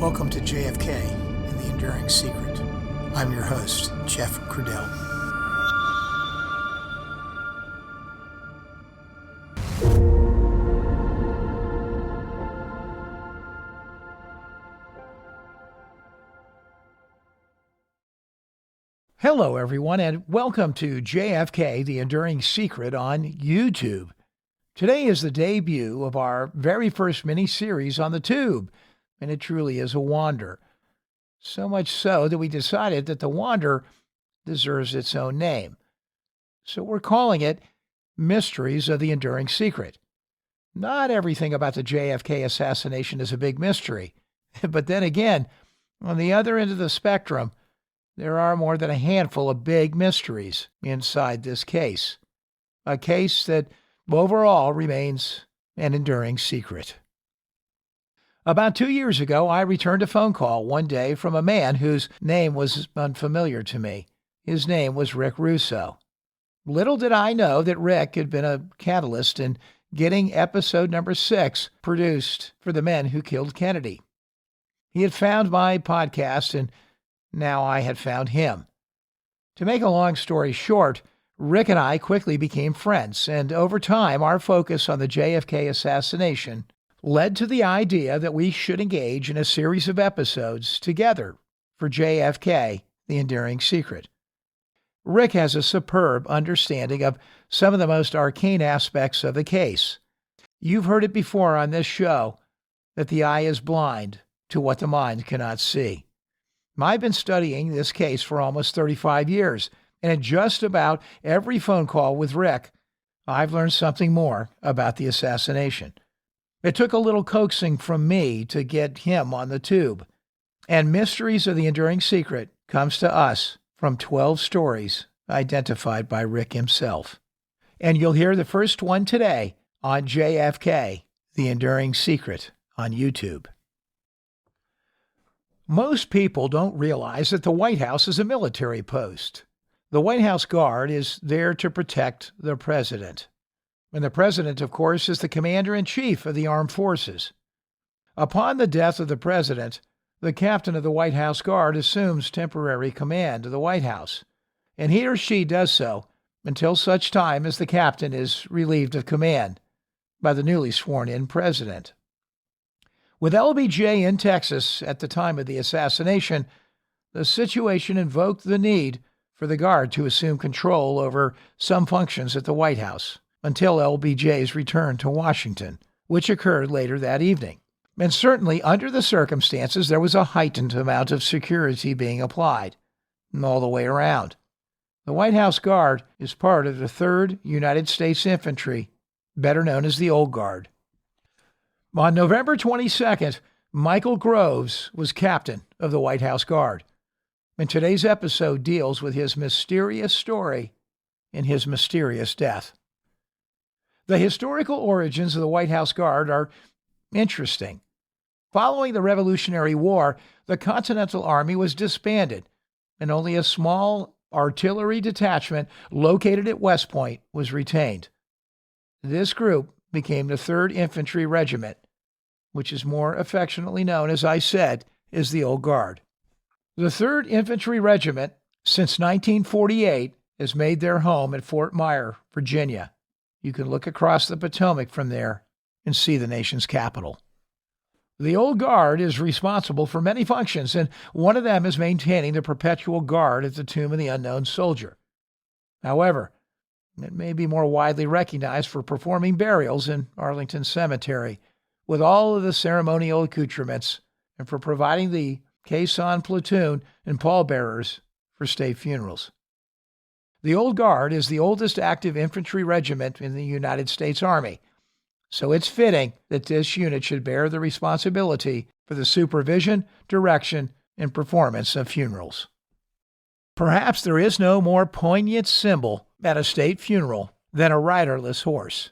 Welcome to JFK and the Enduring Secret. I'm your host, Jeff Crudell. Hello, everyone, and welcome to JFK, the Enduring Secret on YouTube. Today is the debut of our very first mini-series on the tube, and it truly is a wander. So much so that we decided that the wander deserves its own name. So we're calling it Mysteries of the Enduring Secret. Not everything about the JFK assassination is a big mystery. But then again, on the other end of the spectrum, there are more than a handful of big mysteries inside this case. A case that overall remains an enduring secret. About 2 years ago, I returned a phone call one day from a man whose name was unfamiliar to me. His name was Rick Russo. Little did I know that Rick had been a catalyst in getting episode number 6 produced for The Men Who Killed Kennedy. He had found my podcast, and now I had found him. To make a long story short, Rick and I quickly became friends, and over time, our focus on the JFK assassination led to the idea that we should engage in a series of episodes together for JFK, the Enduring Secret. Rick has a superb understanding of some of the most arcane aspects of the case. You've heard it before on this show that the eye is blind to what the mind cannot see. I've been studying this case for almost 35 years, and in just about every phone call with Rick, I've learned something more about the assassination. It took a little coaxing from me to get him on the tube, and Mysteries of the Enduring Secret comes to us from 12 stories identified by Rick himself. And you'll hear the first one today on JFK, the Enduring Secret on YouTube. Most people don't realize that the White House is a military post. The White House Guard is there to protect the president. And the president, of course, is the commander-in-chief of the armed forces. Upon the death of the president, the captain of the White House Guard assumes temporary command of the White House, and he or she does so until such time as the captain is relieved of command by the newly sworn-in president. With LBJ in Texas at the time of the assassination, the situation invoked the need for the Guard to assume control over some functions at the White House until LBJ's return to Washington, which occurred later that evening. And certainly under the circumstances, there was a heightened amount of security being applied all the way around. The White House Guard is part of the 3rd United States Infantry, better known as the Old Guard. On November 22nd, Michael Groves was captain of the White House Guard, and today's episode deals with his mysterious story and his mysterious death. The historical origins of the White House Guard are interesting. Following the Revolutionary War, the Continental Army was disbanded, and only a small artillery detachment located at West Point was retained. This group became the 3rd Infantry Regiment, which is more affectionately known, as I said, as the Old Guard. The 3rd Infantry Regiment, since 1948, has made their home at Fort Myer, Virginia. You can look across the Potomac from there and see the nation's capital. The Old Guard is responsible for many functions, and one of them is maintaining the perpetual guard at the Tomb of the Unknown Soldier. However, it may be more widely recognized for performing burials in Arlington Cemetery, with all of the ceremonial accoutrements, and for providing the caisson platoon and pallbearers for state funerals. The Old Guard is the oldest active infantry regiment in the United States Army, so it's fitting that this unit should bear the responsibility for the supervision, direction, and performance of funerals. Perhaps there is no more poignant symbol at a state funeral than a riderless horse.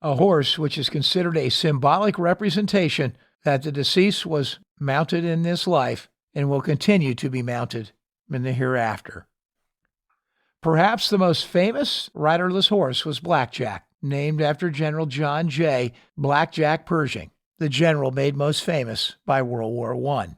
A horse which is considered a symbolic representation that the deceased was mounted in this life and will continue to be mounted in the hereafter. Perhaps the most famous riderless horse was Blackjack, named after General John J. Blackjack Pershing, the general made most famous by World War I.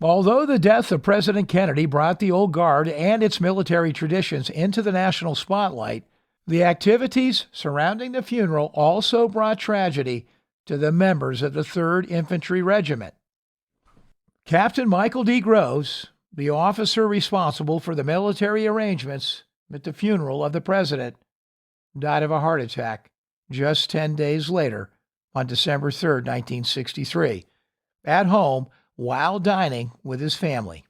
Although the death of President Kennedy brought the old guard and its military traditions into the national spotlight, the activities surrounding the funeral also brought tragedy to the members of the 3rd Infantry Regiment. Captain Michael D. Groves, the officer responsible for the military arrangements at the funeral of the president, died of a heart attack just 10 days later on December 3, 1963, at home while dining with his family.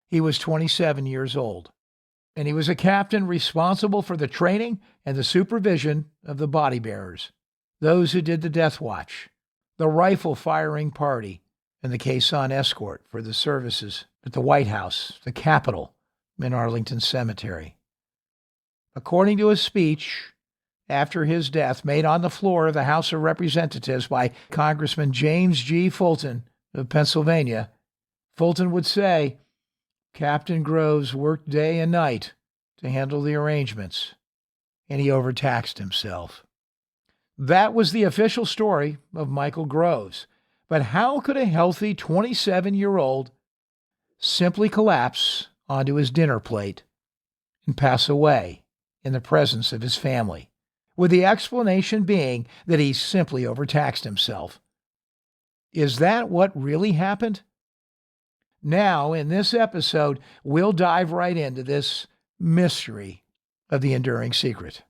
He was 27 years old, and he was a captain responsible for the training and the supervision of the body bearers, those who did the death watch, the rifle firing party, and the caisson escort for the services at the White House, the Capitol, and Arlington Cemetery. According to a speech after his death made on the floor of the House of Representatives by Congressman James G. Fulton of Pennsylvania, Fulton would say, Captain Groves worked day and night to handle the arrangements, and he overtaxed himself. That was the official story of Michael Groves. But how could a healthy 27-year-old simply collapse onto his dinner plate and pass away in the presence of his family, with the explanation being that he simply overtaxed himself? Is that what really happened? Now, in this episode, we'll dive right into this mystery of the enduring secret.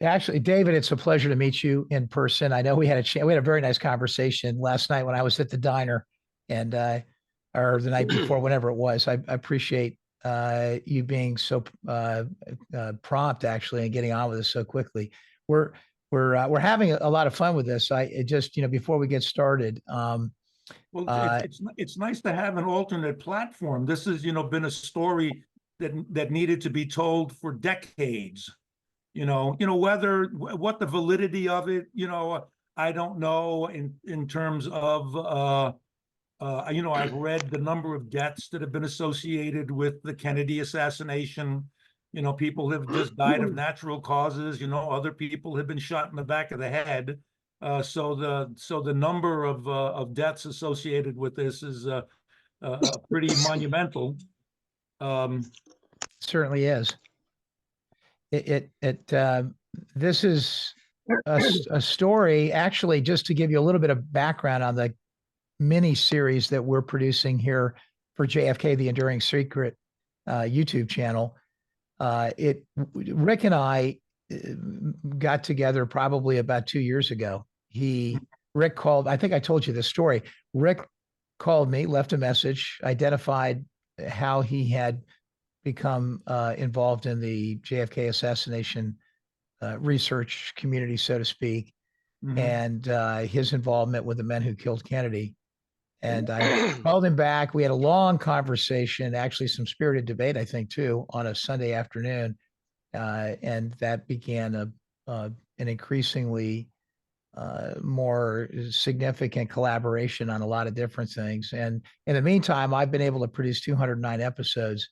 Actually, David, it's a pleasure to meet you in person. I know we had a very nice conversation last night when I was at the diner, and or the night before, whenever it was. I appreciate you being so prompt, actually, and getting on with this so quickly. We're having a lot of fun with this. I just, before we get started, well, it's nice to have an alternate platform. This has, been a story that needed to be told for decades. What the validity of it, I don't know in terms of, I've read the number of deaths that have been associated with the Kennedy assassination. People have just died of natural causes. Other people have been shot in the back of the head. So the number of deaths associated with this is pretty monumental. Certainly is. This is a story, actually, just to give you a little bit of background on the mini series that we're producing here for JFK, The Enduring Secret YouTube channel. Rick and I got together probably about 2 years ago. Rick called, I think I told you this story. Rick called me, left a message, identified how he had become involved in the JFK assassination research community, so to speak, and his involvement with the men who killed Kennedy. And I called him back. We had a long conversation, actually some spirited debate, I think, too, on a Sunday afternoon. And that began an increasingly more significant collaboration on a lot of different things. And in the meantime, I've been able to produce 209 episodes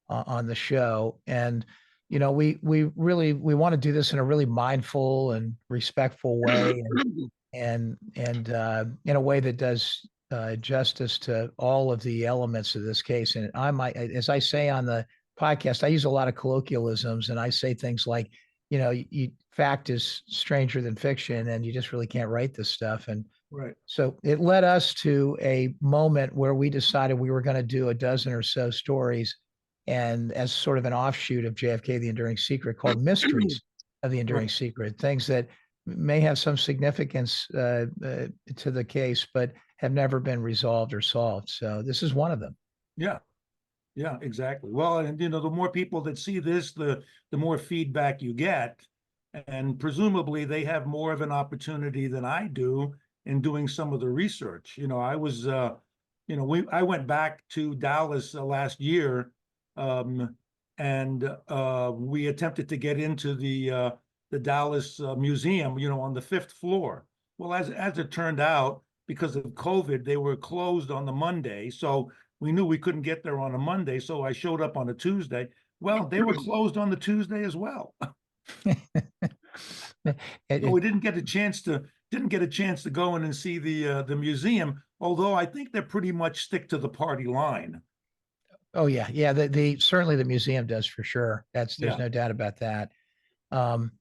on the show. And, we want to do this in a really mindful and respectful way, and in a way that does justice to all of the elements of this case. And as I say on the podcast, I use a lot of colloquialisms, and I say things like, fact is stranger than fiction, and you just really can't write this stuff. And right. So it led us to a moment where we decided we were going to do a dozen or so stories, and as sort of an offshoot of JFK, The Enduring Secret, called Mysteries of the Enduring Secret, things that may have some significance to the case, but have never been resolved or solved. So this is one of them. Yeah, exactly. Well, and the more people that see this, the more feedback you get, and presumably they have more of an opportunity than I do in doing some of the research. I was, I went back to Dallas last year, and we attempted to get into the Dallas Museum, on the 5th floor. Well, as it turned out, because of COVID, they were closed on the Monday. So we knew we couldn't get there on a Monday. So I showed up on a Tuesday. Well, they were closed on the Tuesday as well. So we didn't get a chance to go in and see the museum, although I think they're pretty much stick to the party line. Oh yeah, yeah. The certainly the museum does for sure. There's Yeah. no doubt about that. Um,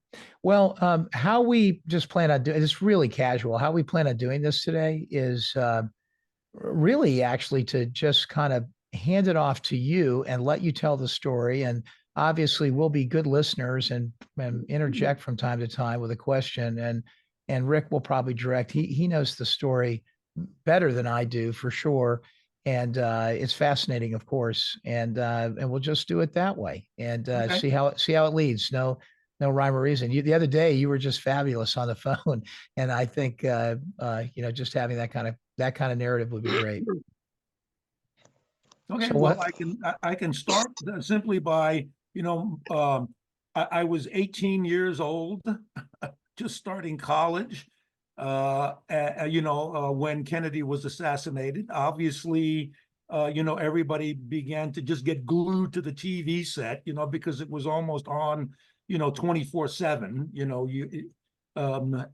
how we just plan on doing it's really casual. How we plan on doing this today is really actually to just kind of hand it off to you and let you tell the story. And obviously, we'll be good listeners and interject from time to time with a question. And Rick will probably direct. He knows the story better than I do for sure. And it's fascinating, of course. And we'll just do it that way and Okay. see how it leads. No rhyme or reason. The other day you were just fabulous on the phone, and I think just having that kind of narrative would be great. Okay, So well, what? I can start simply by, I was 18 years old, just starting college, when Kennedy was assassinated. Obviously, everybody began to just get glued to the TV set, because it was almost on, 24/7,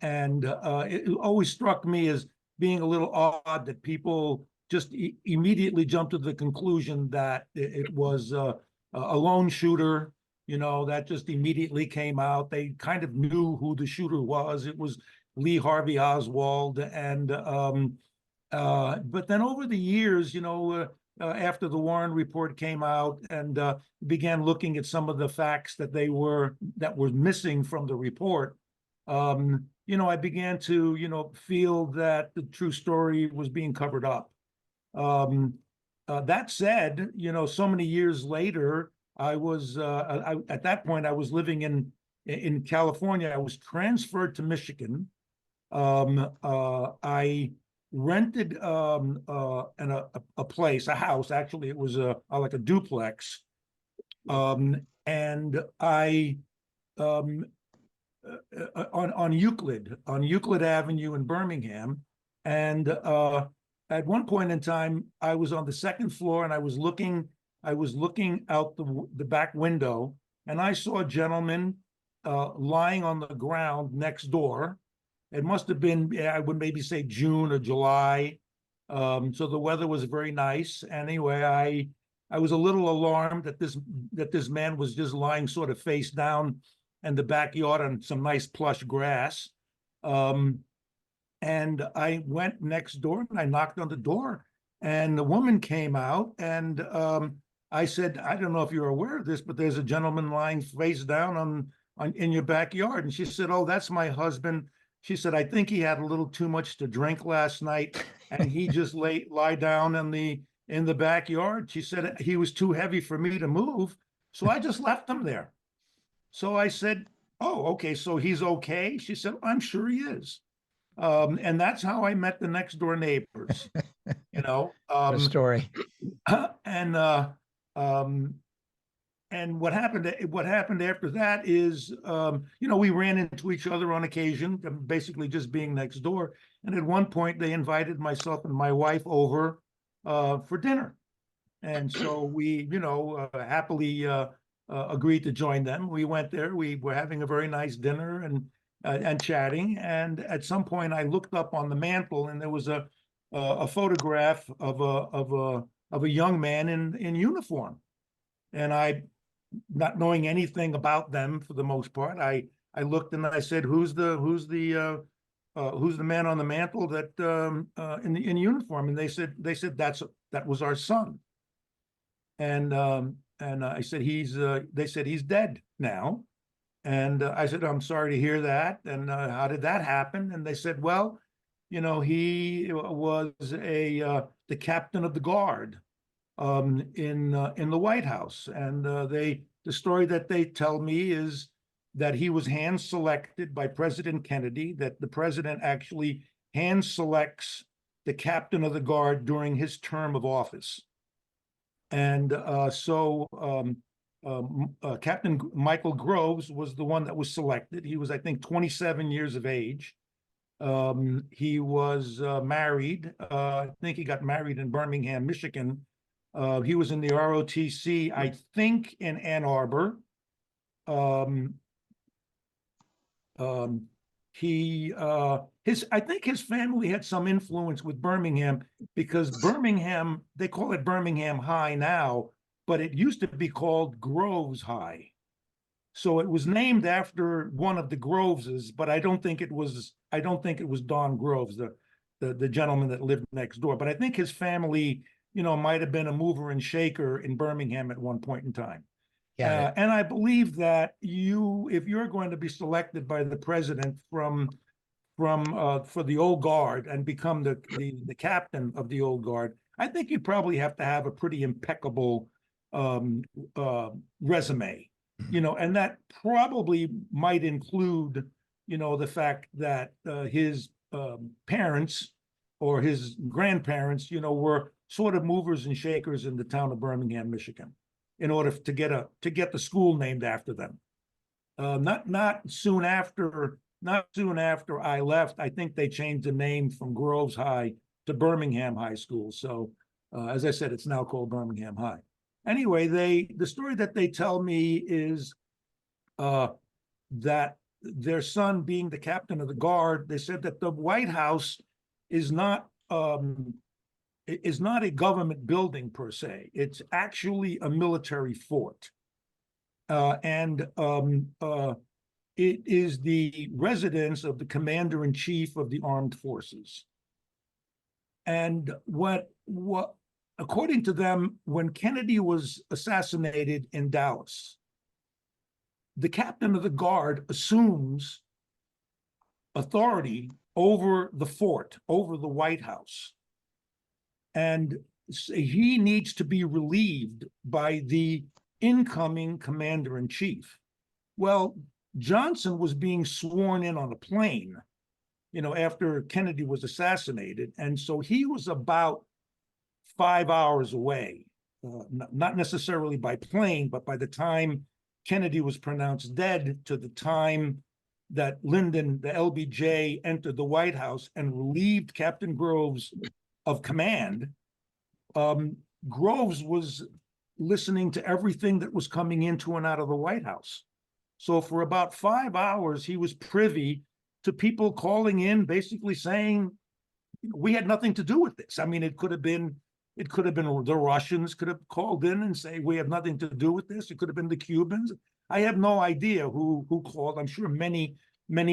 and it always struck me as being a little odd that people just immediately jumped to the conclusion that it was a lone shooter. That just immediately came out. They kind of knew who the shooter was. It was Lee Harvey Oswald. And but then over the years, after the Warren report came out and began looking at some of the facts that were missing from the report, I began to feel that the true story was being covered up. That said, so many years later, at that point I was living in California. I was transferred to Michigan. I rented a place, a house. Actually, it was like a duplex, and I on Euclid Avenue in Birmingham, and at one point in time, I was on the second floor and I was looking out the back window, and I saw a gentleman lying on the ground next door. It must have been, I would maybe say June or July. So the weather was very nice. Anyway, I was a little alarmed that this man was just lying sort of face down in the backyard on some nice plush grass. And I went next door and I knocked on the door, and the woman came out, and I said, I don't know if you're aware of this, but there's a gentleman lying face down in your backyard. And she said, oh, that's my husband. She said, I think he had a little too much to drink last night, and he just lie down in the backyard. She said he was too heavy for me to move, so I just left him there. So I said, oh, okay, so he's okay? She said, I'm sure he is. And that's how I met the next door neighbors, What a story. and what happened after that is, we ran into each other on occasion, basically just being next door. And at one point, they invited myself and my wife over for dinner, and so we, happily agreed to join them. We went there. We were having a very nice dinner and chatting. And at some point, I looked up on the mantle, and there was a photograph of a young man in uniform. And I, not knowing anything about them for the most part, I looked and I said, "Who's the man on the mantle that in uniform?" And they said that was our son. And I said, they said he's dead now. And I said, I'm sorry to hear that. And how did that happen? And they said, well, he was the captain of the guard in the White House. And the story that they tell me is that he was hand selected by President Kennedy, that the president actually hand selects the captain of the guard during his term of office. And Captain Michael Groves was the one that was selected. He was, I think, 27 years of age. He was married. I think he got married in Birmingham, Michigan. He was in the ROTC, I think, in Ann Arbor. I think his family had some influence with Birmingham, because Birmingham, they call it Birmingham High now, but it used to be called Groves High. So it was named after one of the Groveses, but I don't think it was Don Groves, the gentleman that lived next door. But I think his family, might have been a mover and shaker in Birmingham at one point in time. And I believe that if you're going to be selected by the president for the old guard and become the captain of the old guard, I think you probably have to have a pretty impeccable resume, and that probably might include, the fact that his parents or his grandparents, were sort of movers and shakers in the town of Birmingham, Michigan, in order to get the school named after them. Not soon after I left, I think they changed the name from Groves High to Birmingham High School. So, as I said, it's now called Birmingham High. Anyway, the story that they tell me is that their son, being the captain of the guard, they said that the White House is not a government building per se. It's actually a military fort. And it is the residence of the commander-in-chief of the armed forces. And what according to them, when Kennedy was assassinated in Dallas, the captain of the guard assumes authority over the fort, over the White House. And he needs to be relieved by the incoming commander-in-chief. Well, Johnson was being sworn in on a plane, after Kennedy was assassinated. And so he was about 5 hours away, not necessarily by plane, but by the time Kennedy was pronounced dead to the time that Lyndon, the LBJ, entered the White House and relieved Captain Groves of command. Groves was listening to everything that was coming into and out of the White House. So for about 5 hours, he was privy to people calling in, basically saying, we had nothing to do with this. I mean, it could have been the Russians could have called in and say, we have nothing to do with this. It could have been the Cubans. I have no idea who called. I'm sure many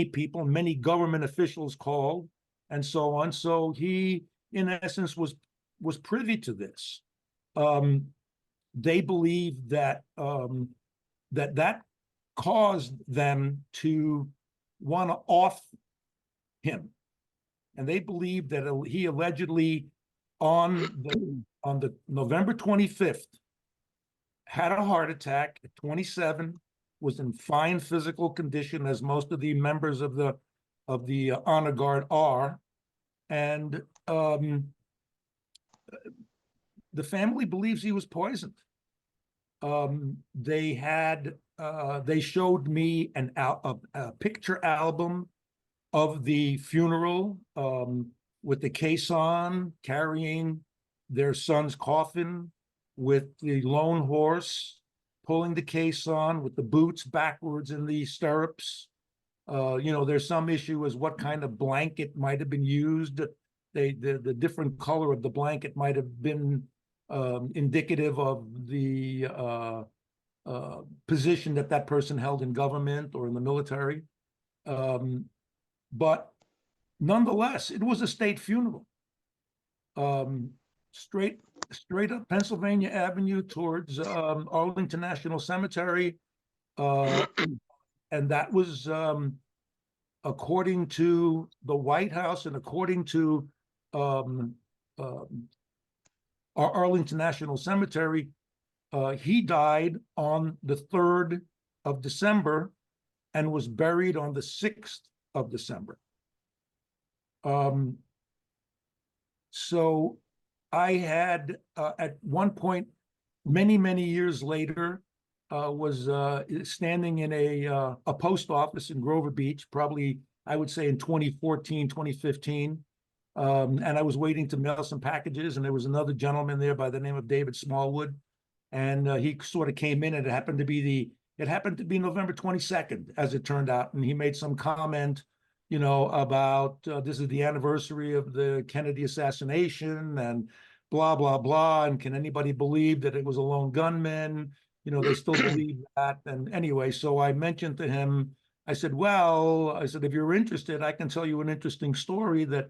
people, many government officials called and so on. So he, in essence, was privy to this. They believe that that caused them to want to off him. And they believe that he allegedly on the November 25th had a heart attack at 27, was in fine physical condition, as most of the members of the honor guard are, and the family believes he was poisoned. They showed me a picture album of the funeral, with the caisson carrying their son's coffin, with the lone horse pulling the caisson, with the boots backwards in the stirrups. There's some issue as what kind of blanket might have been used. The different color of the blanket might have been indicative of the position that person held in government or in the military. But nonetheless, it was a state funeral. Straight up Pennsylvania Avenue towards Arlington National Cemetery. And that was, according to the White House and according to our Arlington National Cemetery, he died on the 3rd of December and was buried on the 6th of December. So I had, at one point, many years later, was standing in a post office in Grover Beach, probably, I would say in 2014, 2015. And I was waiting to mail some packages, and there was another gentleman there by the name of David Smallwood. And he sort of came in, and it happened to be It happened to be November 22nd, as it turned out, and he made some comment, you know, about this is the anniversary of the Kennedy assassination and blah, blah, blah. And can anybody believe that it was a lone gunman? You know, they still believe that. And anyway, so I mentioned to him, I said, well, I said, if you're interested, I can tell you an interesting story that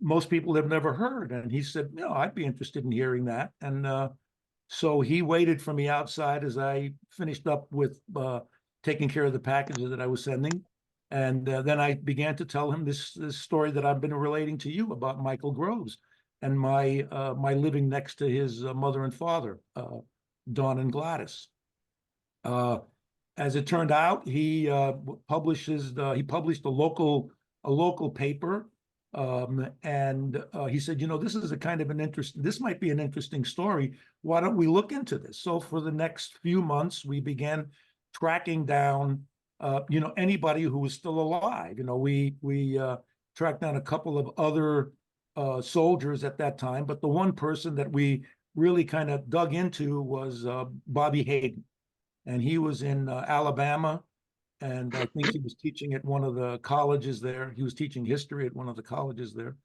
most people have never heard. And he said, no, I'd be interested in hearing that. And so he waited for me outside as I finished up with taking care of the packages that I was sending. And then I began to tell him this story that I've been relating to you about Michael Groves and my living next to his mother and father, Don and Gladys. As it turned out, he published a local paper, and he said, you know, this is a kind of this might be an interesting story. Why don't we look into this? So for the next few months, we began tracking down, you know, anybody who was still alive. You know, we tracked down a couple of other soldiers at that time, but the one person that we really kind of dug into was Bobby Hayden. And he was in Alabama, and I think he was teaching at one of the colleges there. He was teaching history at one of the colleges there.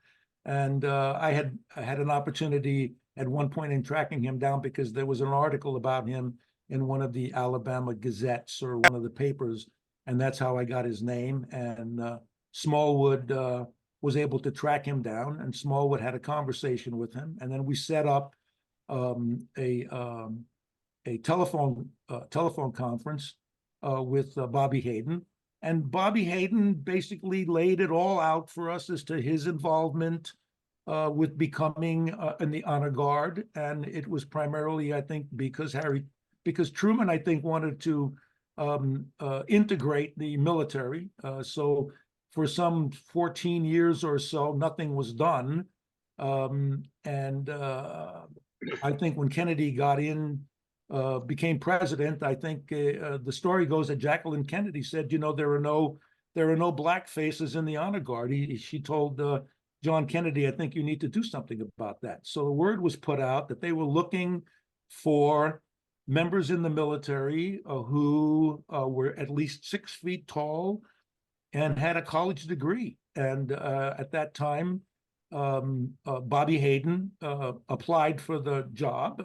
And I had an opportunity at one point in tracking him down because there was an article about him in one of the Alabama Gazettes or one of the papers, and that's how I got his name. And Smallwood was able to track him down, and Smallwood had a conversation with him, and then we set up a telephone conference with Bobby Hayden. And Bobby Hayden basically laid it all out for us as to his involvement with becoming in the honor guard. And it was primarily, I think, because Truman, I think, wanted to integrate the military. So for some 14 years or so, nothing was done. And I think when Kennedy got in, became president, I think the story goes that Jacqueline Kennedy said, you know, there are no black faces in the honor guard. She told John Kennedy, I think you need to do something about that. So the word was put out that they were looking for members in the military who were at least 6 feet tall and had a college degree. And at that time, Bobby Hayden applied for the job.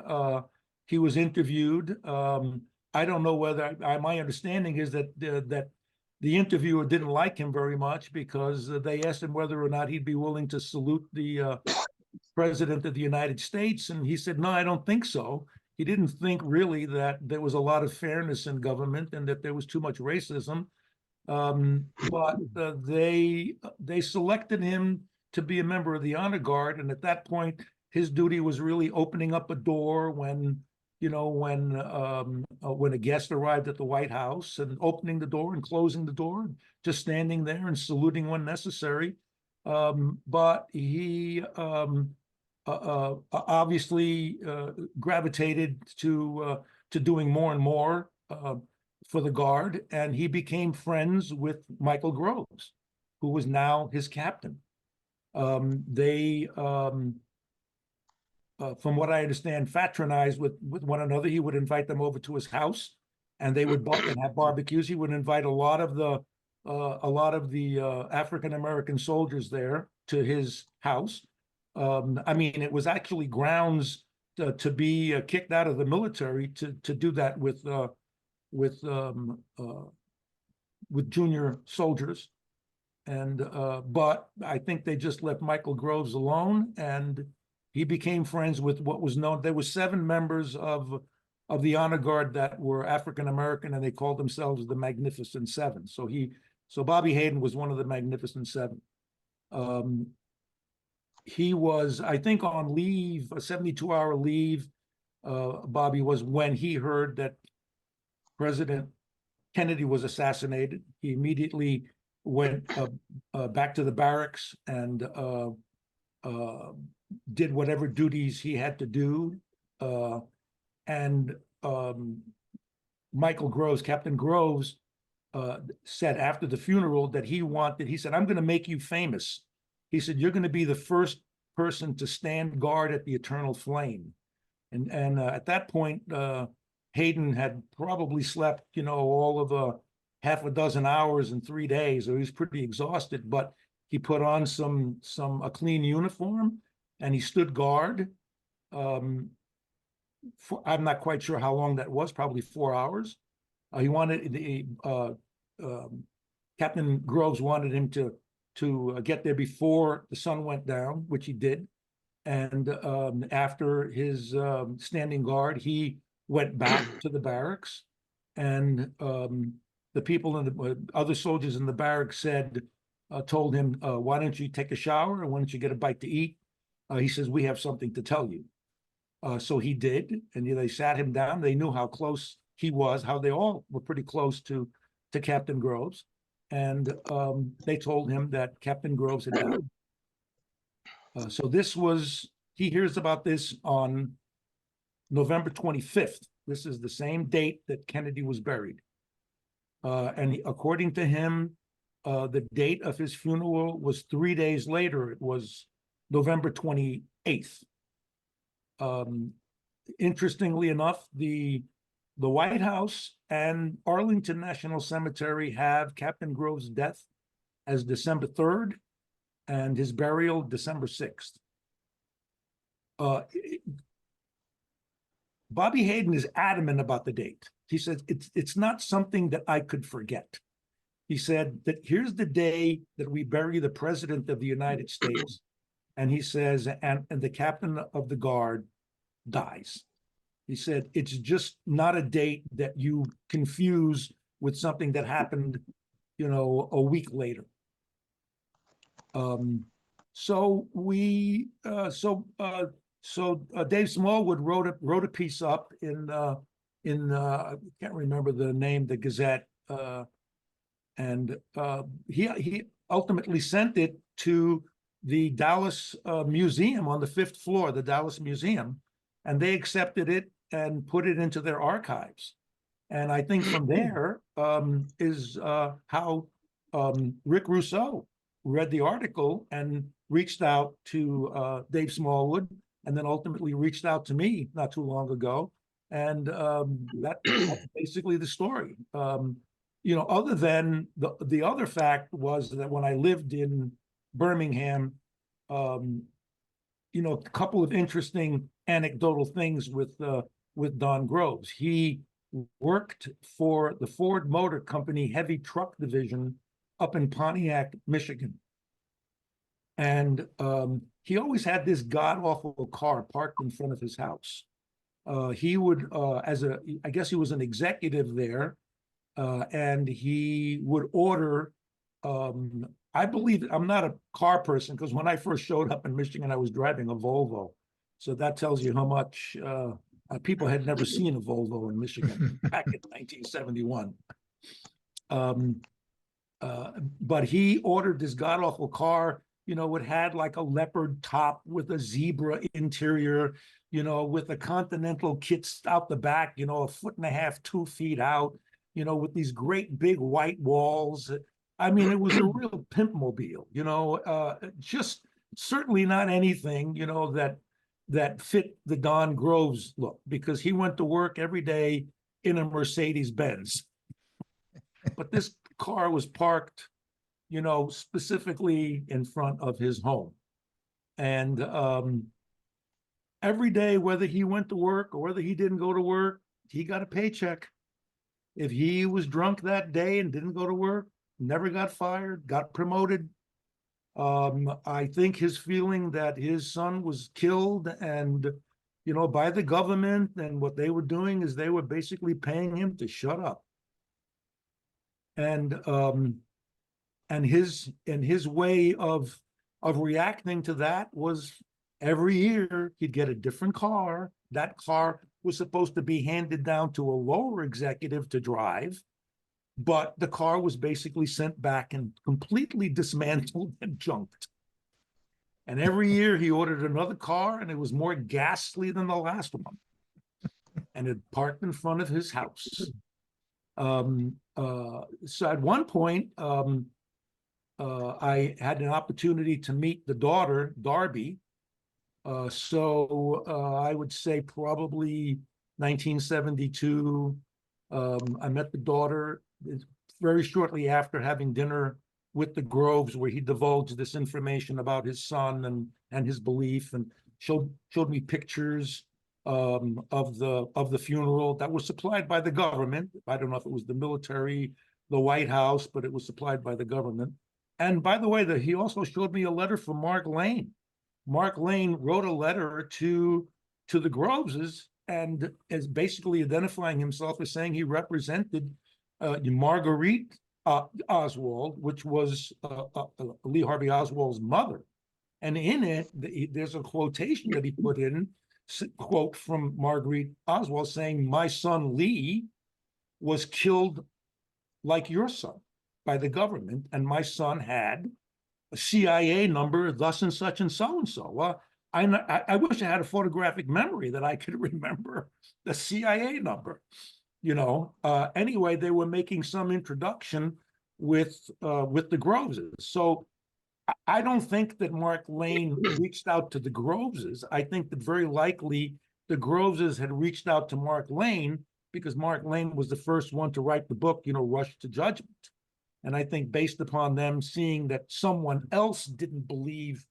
He was interviewed. I don't know whether my understanding is that the interviewer didn't like him very much because they asked him whether or not he'd be willing to salute the president of the United States, and he said, "No, I don't think so." He didn't think really that there was a lot of fairness in government and that there was too much racism. But they selected him to be a member of the honor guard, and at that point, his duty was really opening up a door when a guest arrived at the White House, and opening the door and closing the door, and just standing there and saluting when necessary. But he obviously gravitated to doing more and more for the Guard, and he became friends with Michael Groves, who was now his captain. From what I understand, fraternized with one another. He would invite them over to his house, and they would have barbecues. He would invite a lot of the African American soldiers there to his house. I mean, it was actually grounds to be kicked out of the military to do that with junior soldiers. And but I think they just left Michael Groves alone, and he became friends with what was known. There were 7 members of the honor guard that were African American, and they called themselves the Magnificent Seven. So Bobby Hayden was one of the Magnificent Seven. He was, I think, on leave, a 72-hour leave. Bobby was, when he heard that President Kennedy was assassinated. He immediately went back to the barracks and did whatever duties he had to do. And Michael Groves, Captain Groves, said after the funeral that he said, "I'm going to make you famous." He said, "You're going to be the first person to stand guard at the eternal flame." And at that point, Hayden had probably slept, all of a half a dozen hours in 3 days, so he was pretty exhausted, but he put on a clean uniform and he stood guard. I'm not quite sure how long that was, probably 4 hours. He wanted Captain Groves wanted him to get there before the sun went down, which he did. And after his standing guard, he went back to the barracks, and the people in the other soldiers in the barracks told him, "Why don't you take a shower and why don't you get a bite to eat?" He says, "We have something to tell you." So he did, and they sat him down. They knew how close he was, how they all were pretty close to Captain Groves, and they told him that Captain Groves had died. So he hears about this on November 25th. This is the same date that Kennedy was buried. And according to him, the date of his funeral was 3 days later. It was November 28th. Interestingly enough, the White House and Arlington National Cemetery have Captain Groves' death as December 3rd and his burial December 6th. Bobby Hayden is adamant about the date. He says, it's not something that I could forget. He said that here's the day that we bury the President of the United States. And he says, and the captain of the guard dies. He said, it's just not a date that you confuse with something that happened, a week later. So Dave Smallwood wrote a piece up in I can't remember the name, the Gazette, and he ultimately sent it to the Dallas Museum on the 5th floor, the Dallas Museum, and they accepted it and put it into their archives. And I think from there is how Rick Rousseau read the article and reached out to Dave Smallwood, and then ultimately reached out to me not too long ago. And that's basically the story. Other than the other fact was that when I lived in Birmingham, a couple of interesting anecdotal things with Don Groves. He worked for the Ford Motor Company heavy truck division up in Pontiac, Michigan. And he always had this god-awful car parked in front of his house. He would, I guess he was an executive there, and he would order, I believe, I'm not a car person, because when I first showed up in Michigan, I was driving a Volvo. So that tells you how much people had never seen a Volvo in Michigan back in 1971. But he ordered this god-awful car. It had like a leopard top with a zebra interior, with a Continental kit out the back, 1.5 to 2 feet out, with these great big white walls. I mean, it was a real pimp mobile, just certainly not anything, that fit the Don Groves look, because he went to work every day in a Mercedes Benz. But this car was parked, specifically in front of his home. And every day, whether he went to work or whether he didn't go to work, he got a paycheck. If he was drunk that day and didn't go to work, never got fired, got promoted. I think his feeling that his son was killed and, by the government, and what they were doing is they were basically paying him to shut up. And his way of reacting to that was every year he'd get a different car. That car was supposed to be handed down to a lower executive to drive, but the car was basically sent back and completely dismantled and junked. And every year he ordered another car, and it was more ghastly than the last one. And it parked in front of his house. So at one point, I had an opportunity to meet the daughter, Darby. I would say probably 1972. I met the daughter very shortly after having dinner with the Groves, where he divulged this information about his son and his belief, and showed me pictures of the funeral that was supplied by the government. I don't know if it was the military, the White House, but it was supplied by the government. And by the way, he also showed me a letter from Mark Lane. Mark Lane wrote a letter to the Groveses, and is basically identifying himself as saying he represented Marguerite Oswald, which was Lee Harvey Oswald's mother. And in it, there's a quotation that he put in, quote from Marguerite Oswald, saying, "My son Lee was killed like your son by the government, and my son had a CIA number, thus and such and so and so." Well, I wish I had a photographic memory that I could remember the CIA number. Anyway, they were making some introduction with the Groveses. So I don't think that Mark Lane reached out to the Groveses. I think that very likely the Groveses had reached out to Mark Lane, because Mark Lane was the first one to write the book, Rush to Judgment. And I think based upon them seeing that someone else didn't believe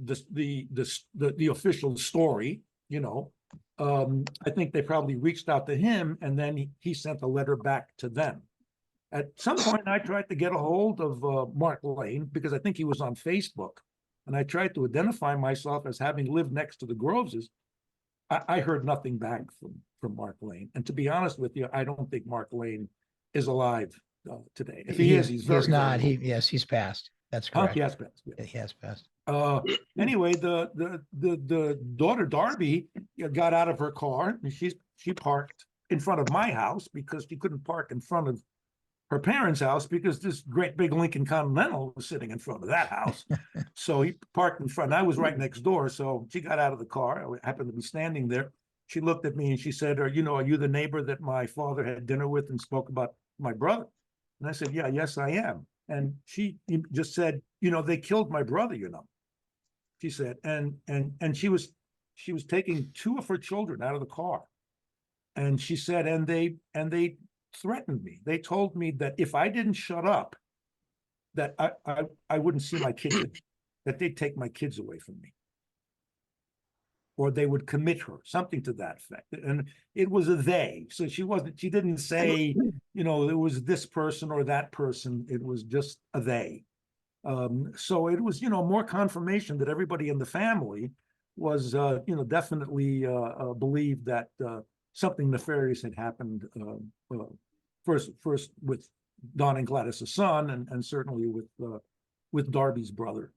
the official story, I think they probably reached out to him, and then he sent a letter back to them. At some point, I tried to get a hold of Mark Lane, because I think he was on Facebook, and I tried to identify myself as having lived next to the Groveses. I heard nothing back from Mark Lane. And to be honest with you, I don't think Mark Lane is alive today. If he is, he's very, not. very Yes, he's passed. That's old. correct. He has passed. Yeah. He has passed. Anyway, the daughter Darby got out of her car, and she parked in front of my house, because she couldn't park in front of her parents' house, because this great big Lincoln Continental was sitting in front of that house. So he parked in front. I was right next door. So she got out of the car. I happened to be standing there. She looked at me and she said, are you the neighbor that my father had dinner with and spoke about my brother? And I said, yes, I am. And she just said, they killed my brother, she said, and she was taking two of her children out of the car. And she said, and they threatened me. They told me that if I didn't shut up, that I wouldn't see my kids, that they'd take my kids away from me, or they would commit her, something to that effect. And it was a they. So she didn't say, it was this person or that person. It was just a they. So it was, more confirmation that everybody in the family was, definitely believed that something nefarious had happened. First with Don and Gladys' son, and certainly with Darby's brother.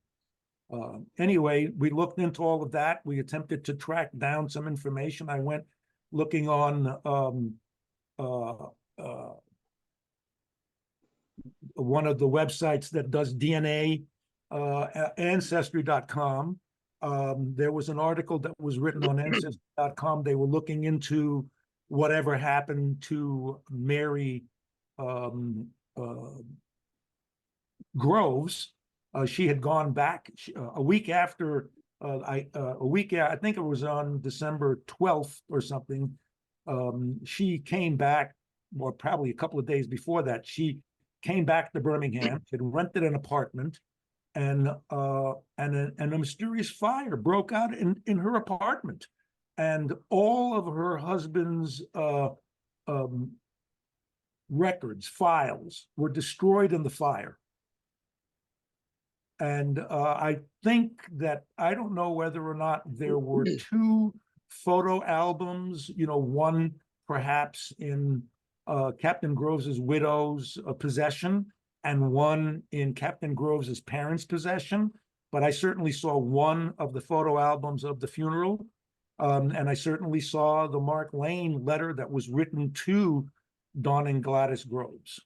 Anyway, we looked into all of that. We attempted to track down some information. I went looking on one of the websites that does DNA, Ancestry.com. There was an article that was written on Ancestry.com. They were looking into whatever happened to Mary Groves. She had gone back a week after, I think it was on December 12th or something. She came back, or probably a couple of days before that. She came back to Birmingham, had rented an apartment, and a mysterious fire broke out in her apartment, and all of her husband's records, files, were destroyed in the fire. And I think that, I don't know whether or not there were two photo albums, one perhaps in Captain Groves's widow's possession, and one in Captain Groves's parents' possession. But I certainly saw one of the photo albums of the funeral. And I certainly saw the Mark Lane letter that was written to Don and Gladys Groves.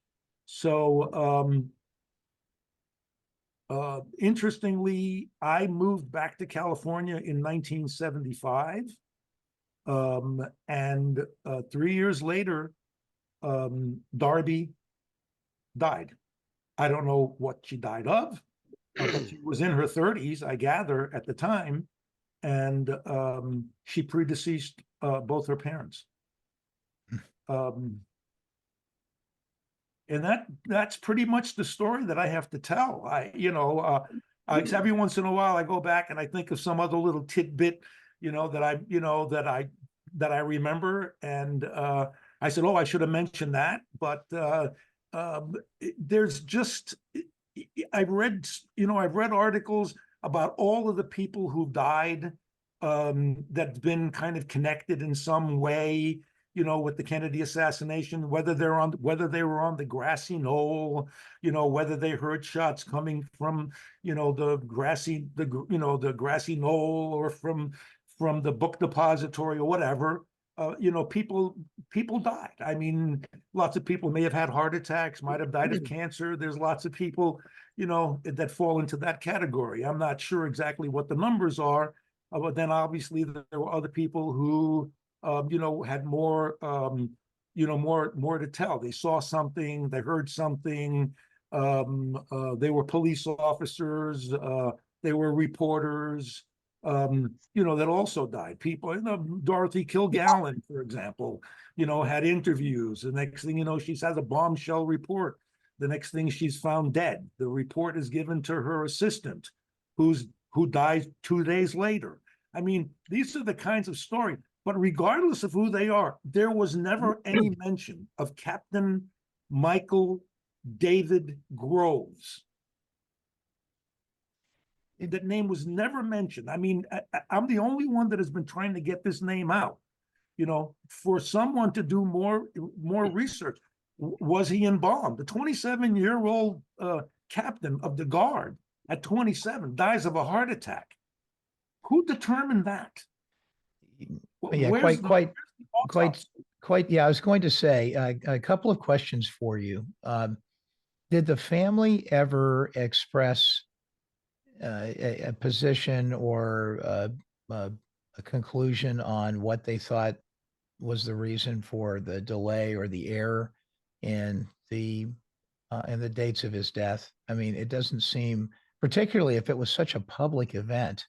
So interestingly, I moved back to California in 1975. And 3 years later, Darby died. I don't know what she died of, but she was in her 30s, I gather, at the time. And she predeceased both her parents. Um, and that's pretty much the story that I have to tell. Every once in a while I go back and I think of some other little tidbit, that I remember. And I said, oh, I should have mentioned that. But there's just, I've read articles about all of the people who died, that's been kind of connected in some way, with the Kennedy assassination, whether they were on the grassy knoll, whether they heard shots coming from, the grassy knoll, or from the book depository or whatever. People died. I mean, lots of people may have had heart attacks, might have died of cancer. There's lots of people, that fall into that category. I'm not sure exactly what the numbers are, but then obviously there were other people who, had more, more to tell. They saw something, they heard something. They were police officers. They were reporters. That also died. People, Dorothy Kilgallen, for example, had interviews. The next thing you know, she has a bombshell report. The next thing, she's found dead. The report is given to her assistant, who dies 2 days later. I mean, these are the kinds of stories. But regardless of who they are, there was never any mention of Captain Michael David Groves. That name was never mentioned. I mean, I'm the only one that has been trying to get this name out, for someone to do more research. Was he embalmed? The 27-year-old captain of the guard at 27 dies of a heart attack. Who determined that? Yeah, quite. Yeah, I was going to say a couple of questions for you. Did the family ever express a position or a conclusion on what they thought was the reason for the delay or the error in the dates of his death? I mean, it doesn't seem, particularly if it was such a public event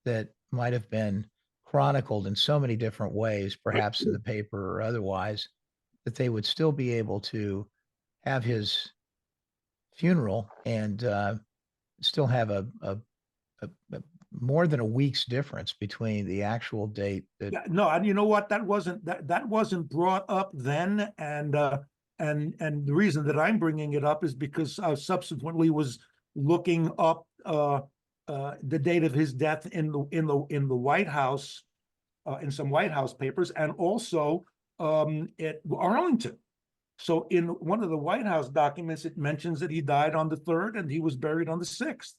that might have been chronicled in so many different ways, perhaps in the paper or otherwise, that they would still be able to have his funeral and still have a more than a week's difference between the actual date that. Yeah, no, and you know what? That wasn't brought up then, and the reason that I'm bringing it up is because I subsequently was looking up the date of his death in the White House, in some White House papers, and also at Arlington. So in one of the White House documents, it mentions that he died on the 3rd and he was buried on the 6th.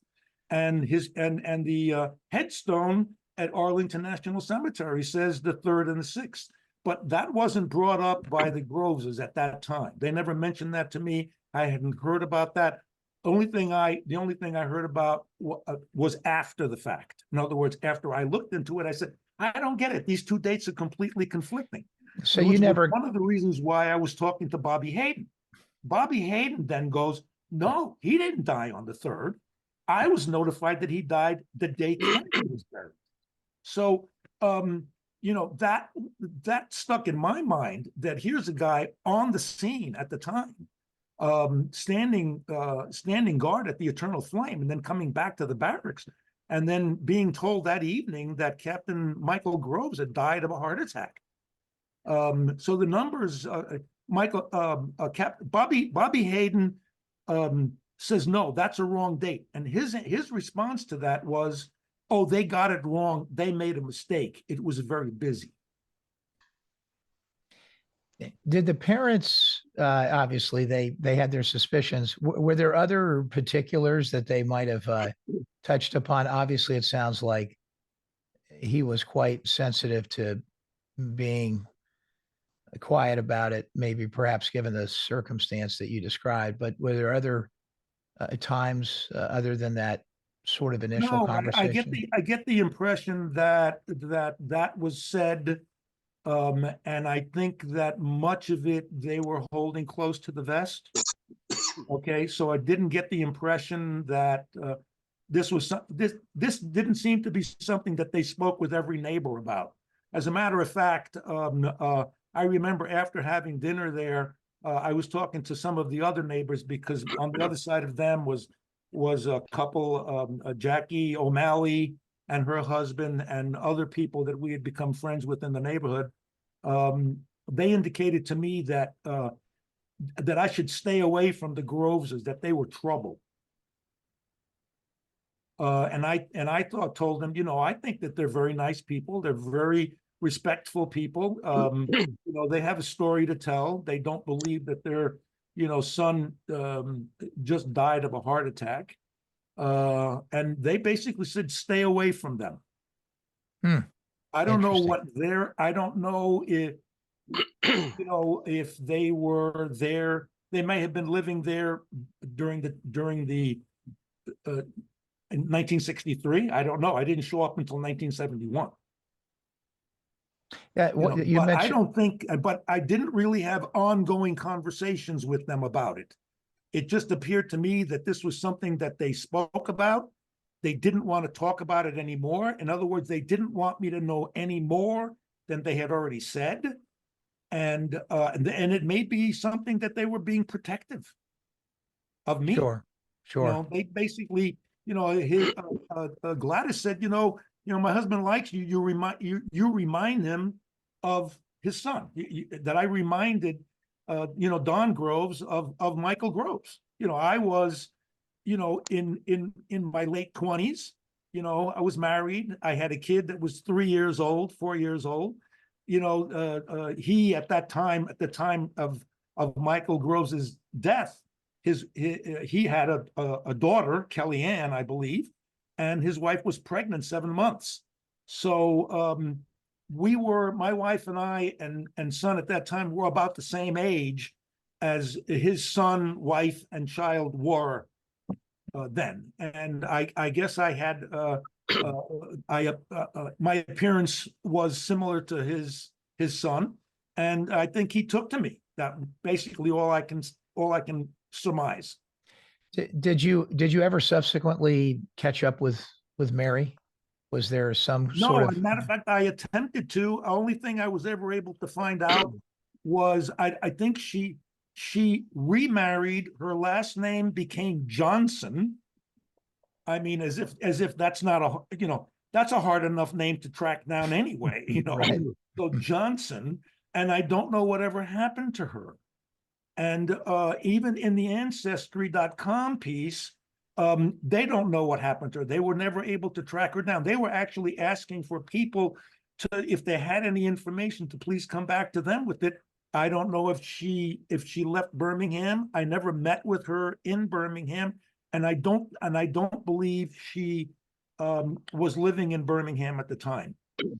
And the headstone at Arlington National Cemetery says the 3rd and the 6th. But that wasn't brought up by the Groveses at that time. They never mentioned that to me. I hadn't heard about that. The only thing I heard about was after the fact. In other words, after I looked into it, I said, I don't get it. These two dates are completely conflicting. So you never. One of the reasons why I was talking to Bobby Hayden. Bobby Hayden then goes, no, he didn't die on the 3rd. I was notified that he died the day Kennedy was buried. So, that stuck in my mind, that here's a guy on the scene at the time, standing guard at the Eternal Flame, and then coming back to the barracks, and then being told that evening that Captain Michael Groves had died of a heart attack. So the numbers, Bobby Hayden says, no, that's a wrong date. And his response to that was, oh, they got it wrong. They made a mistake. It was very busy. Did the parents, obviously they had their suspicions. Were there other particulars that they might have touched upon? Obviously, it sounds like he was quite sensitive to being quiet about it, maybe perhaps given the circumstance that you described. But were there other times other than that sort of initial conversation? I get the impression that was said, and I think that much of it they were holding close to the vest. Okay, so I didn't get the impression that this didn't seem to be something that they spoke with every neighbor about. As a matter of fact, I remember after having dinner there, I was talking to some of the other neighbors because on the other side of them was a couple, Jackie O'Malley and her husband and other people that we had become friends with in the neighborhood. They indicated to me that that I should stay away from the Groveses, that they were trouble. And I told them, I think that they're very nice people. They're very respectful people. They have a story to tell. They don't believe that their, son just died of a heart attack. And they basically said, stay away from them. I don't know I don't know if, if they were there, they may have been living there during the in 1963. I don't know. I didn't show up until 1971. Yeah, you but mentioned. I don't think, but I didn't really have ongoing conversations with them about it. It just appeared to me that this was something that they spoke about. They didn't want to talk about it anymore. In other words, they didn't want me to know any more than they had already said. And it may be something that they were being protective of me. Sure. They basically, Gladys said, my husband likes you. You remind him of his son. That I reminded, Don Groves of Michael Groves. I was, in my late 20s. I was married. I had a kid that was 4 years old. He at the time of Michael Groves's death, he had a daughter, Kellyanne, I believe, and his wife was pregnant 7 months. So my wife and I and son at that time were about the same age as his son, wife, and child were then. And I guess I had my appearance was similar to his son, and I think he took to me. That basically all I can surmise. Did you ever subsequently catch up with Mary? Was there some sort of? No, as a matter of fact, I attempted to. Only thing I was ever able to find out was I think she remarried. Her last name became Johnson. I mean, as if that's not that's a hard enough name to track down anyway, Right. So Johnson, and I don't know whatever happened to her. And even in the Ancestry.com piece, they don't know what happened to her. They were never able to track her down. They were actually asking for people to, if they had any information, to please come back to them with it. I don't know if she left Birmingham. I never met with her in Birmingham, and I don't believe she was living in Birmingham at the time.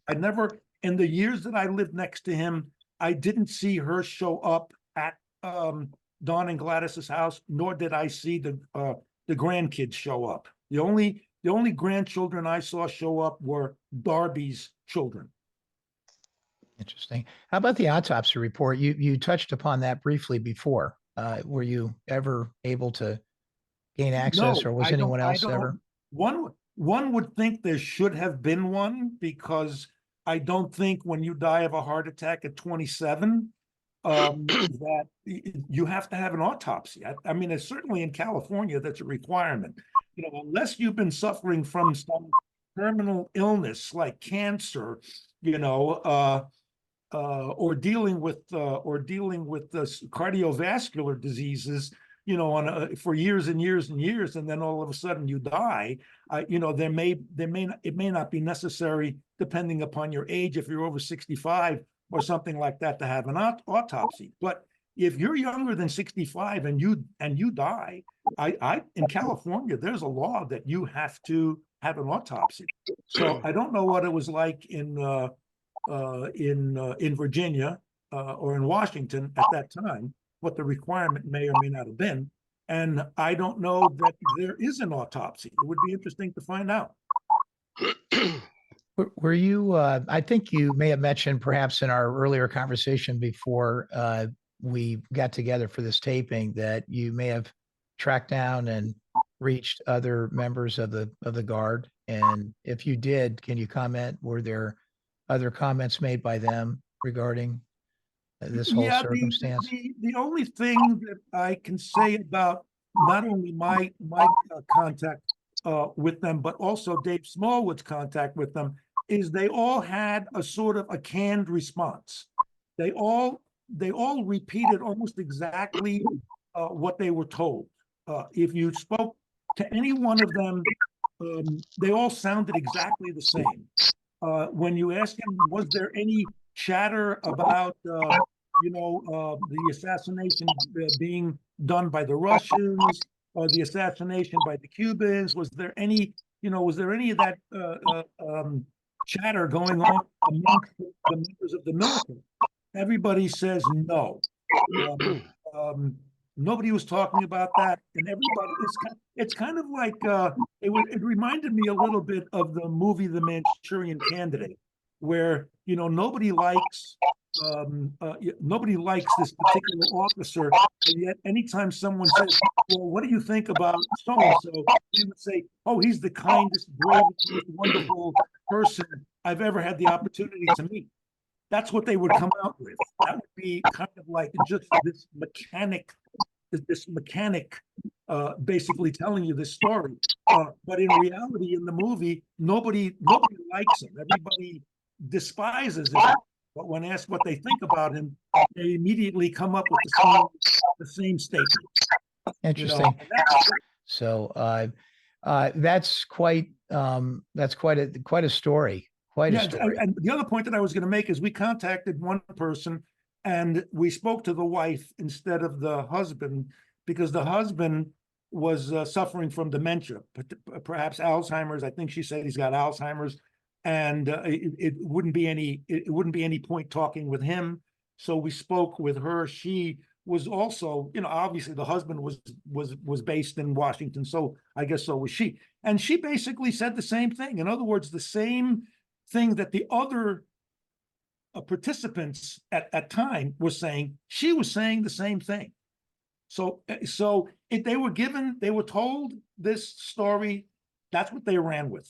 I never, in the years that I lived next to him, I didn't see her show up at Don and Gladys's house, nor did I see the grandkids show up. The only grandchildren I saw show up were Darby's children. Interesting. How about the autopsy report? You touched upon that briefly before. Were you ever able to gain access, or was anyone else ever? One would think there should have been one, because I don't think when you die of a heart attack at 27, that you have to have an autopsy. I mean, it's certainly in California, that's a requirement. Unless you've been suffering from some terminal illness like cancer, or dealing with cardiovascular diseases, for years and years and years, and then all of a sudden you die. It may not be necessary, depending upon your age, if you're over 65 or something like that, to have an autopsy. But if you're younger than 65 and you die, in California, there's a law that you have to have an autopsy. So I don't know what it was like in Virginia or in Washington at that time, what the requirement may or may not have been. And I don't know that there is an autopsy. It would be interesting to find out. Were you, I think you may have mentioned perhaps in our earlier conversation before we got together for this taping, that you may have tracked down and reached other members of the Guard. And if you did, can you comment, were there other comments made by them regarding this whole Yeah, circumstance? the only thing that I can say about not only my contact with them, but also Dave Smallwood's contact with them, is they all had a sort of a canned response. They all repeated almost exactly what they were told. If you spoke to any one of them, they all sounded exactly the same. When you ask him, was there any chatter about the assassination being done by the Russians or the assassination by the Cubans? Was there any of that chatter going on amongst the members of the military? Everybody says no. Um, Nobody was talking about that, and everybody. It's kind of like it reminded me a little bit of the movie The Manchurian Candidate, where nobody likes this particular officer, and yet anytime someone says, "Well, what do you think about so and so?" they would say, "Oh, he's the kindest, bravest, most wonderful person I've ever had the opportunity to meet." That's what they would come out with. That would be kind of like just this mechanic basically telling you this story. But in reality, in the movie, nobody likes him. Everybody despises him. But when asked what they think about him, they immediately come up with the same statement. Interesting. That's So that's quite a story. Quite a Yeah, story. and the other point that I was going to make is we contacted one person and we spoke to the wife instead of the husband because the husband was suffering from dementia, perhaps Alzheimer's. I think she said he's got Alzheimer's, and it wouldn't be any point talking with him. So we spoke with her. She was also, obviously the husband was based in Washington, so I guess so was she. And she basically said the same thing. In other words, the same thing that the other participants at time was saying, she was saying the same thing. So they were told this story, that's what they ran with.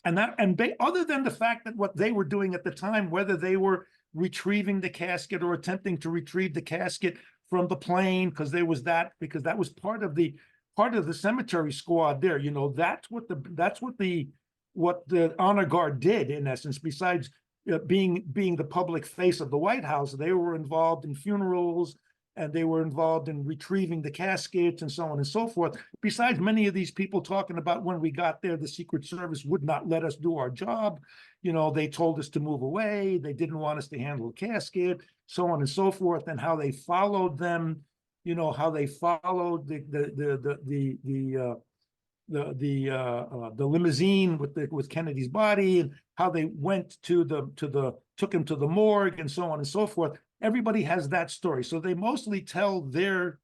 And other than the fact that what they were doing at the time, whether they were retrieving the casket or attempting to retrieve the casket from the plane, because that was part of the cemetery squad there. That's what the honor guard did, in essence. Besides being the public face of the White House, they were involved in funerals and they were involved in retrieving the caskets and so on and so forth. Besides many of these people talking about when we got there, the Secret Service would not let us do our job. They told us to move away. They didn't want us to handle the casket, so on and so forth, and how they followed them. How they followed the limousine with Kennedy's body, and how they went took him to the morgue and so on and so forth. Everybody has that story, so they mostly tell their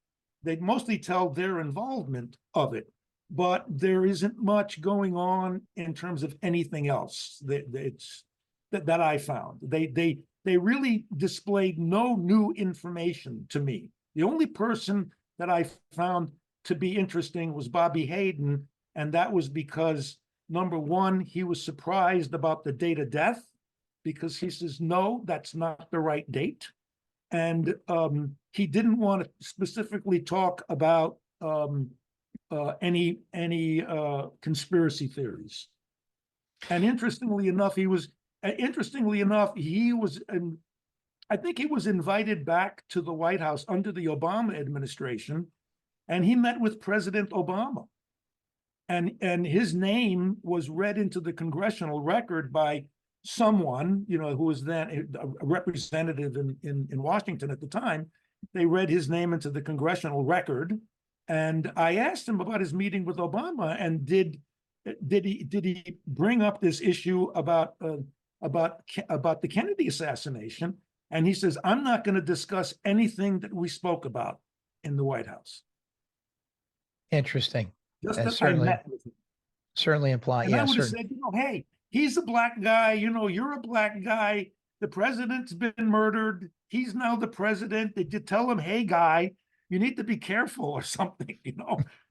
involvement of it, but there isn't much going on in terms of anything else that I found. They really displayed no new information to me. The only person that I found to be interesting was Bobby Hayden, and that was because, number one, he was surprised about the date of death, because he says, no, that's not the right date. And he didn't want to specifically talk about any conspiracy theories. And interestingly enough, I think he was invited back to the White House under the Obama administration, and he met with President Obama. And his name was read into the congressional record by someone, who was then a representative in Washington at the time. They read his name into the congressional record. And I asked him about his meeting with Obama, and did he bring up this issue about the Kennedy assassination? And he says, I'm not going to discuss anything that we spoke about in the White House. Interesting. Just that I met with him. Certainly imply. And Yeah, I would have certainly. said, hey, he's a black guy. You're a black guy. The president's been murdered. He's now the president. Did you tell him, hey, guy, you need to be careful or something?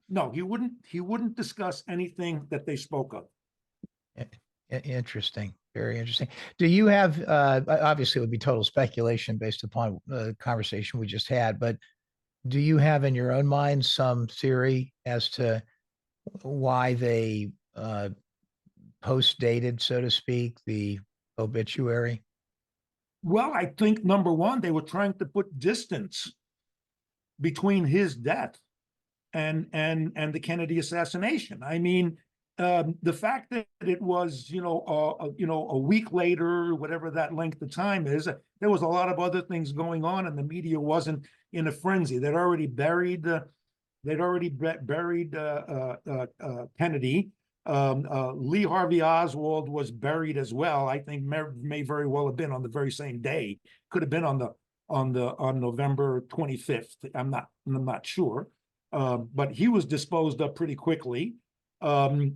No, he wouldn't discuss anything that they spoke of. Interesting. Very interesting. Do you have, obviously it would be total speculation based upon the conversation we just had, but do you have in your own mind some theory as to why they post dated, so to speak, the obituary? Well, I think number one, they were trying to put distance between his death and the Kennedy assassination. I mean, the fact that it was, a week later, whatever that length of time is, there was a lot of other things going on, and the media wasn't in a frenzy. They'd already buried Kennedy. Lee Harvey Oswald was buried as well. I think may very well have been on the very same day. Could have been on November 25th. I'm not sure. But he was disposed of pretty quickly. And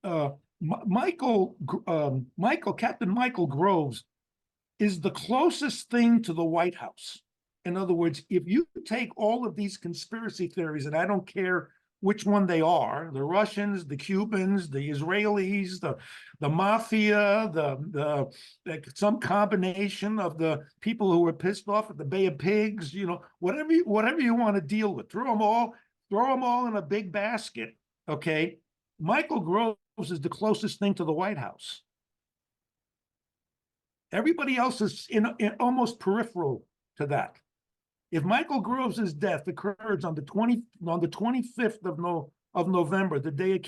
Captain Michael Groves is the closest thing to the White House. In other words, if you take all of these conspiracy theories, and I don't care which one they are, the Russians, the Cubans, the Israelis, the mafia, some combination of the people who were pissed off at the Bay of Pigs, whatever you want to deal with, throw them all in a big basket. Okay. Michael Groves is the closest thing to the White House. Everybody else is in almost peripheral to that. If Michael Groves' death occurs on the 25th of November, the day of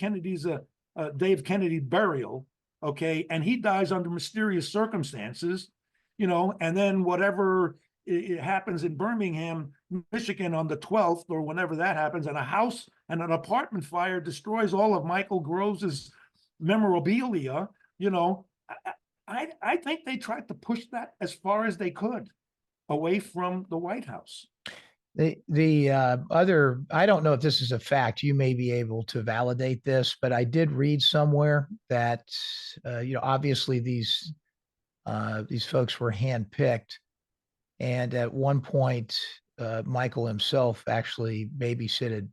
Kennedy's burial, okay, and he dies under mysterious circumstances, and then whatever it happens in Birmingham, Michigan on the 12th or whenever that happens, and a house and an apartment fire destroys all of Michael Groves' memorabilia, I think they tried to push that as far as they could away from the White House. The other, I don't know if this is a fact. You may be able to validate this, but I did read somewhere that obviously these folks were handpicked, and at one point, Michael himself actually babysitted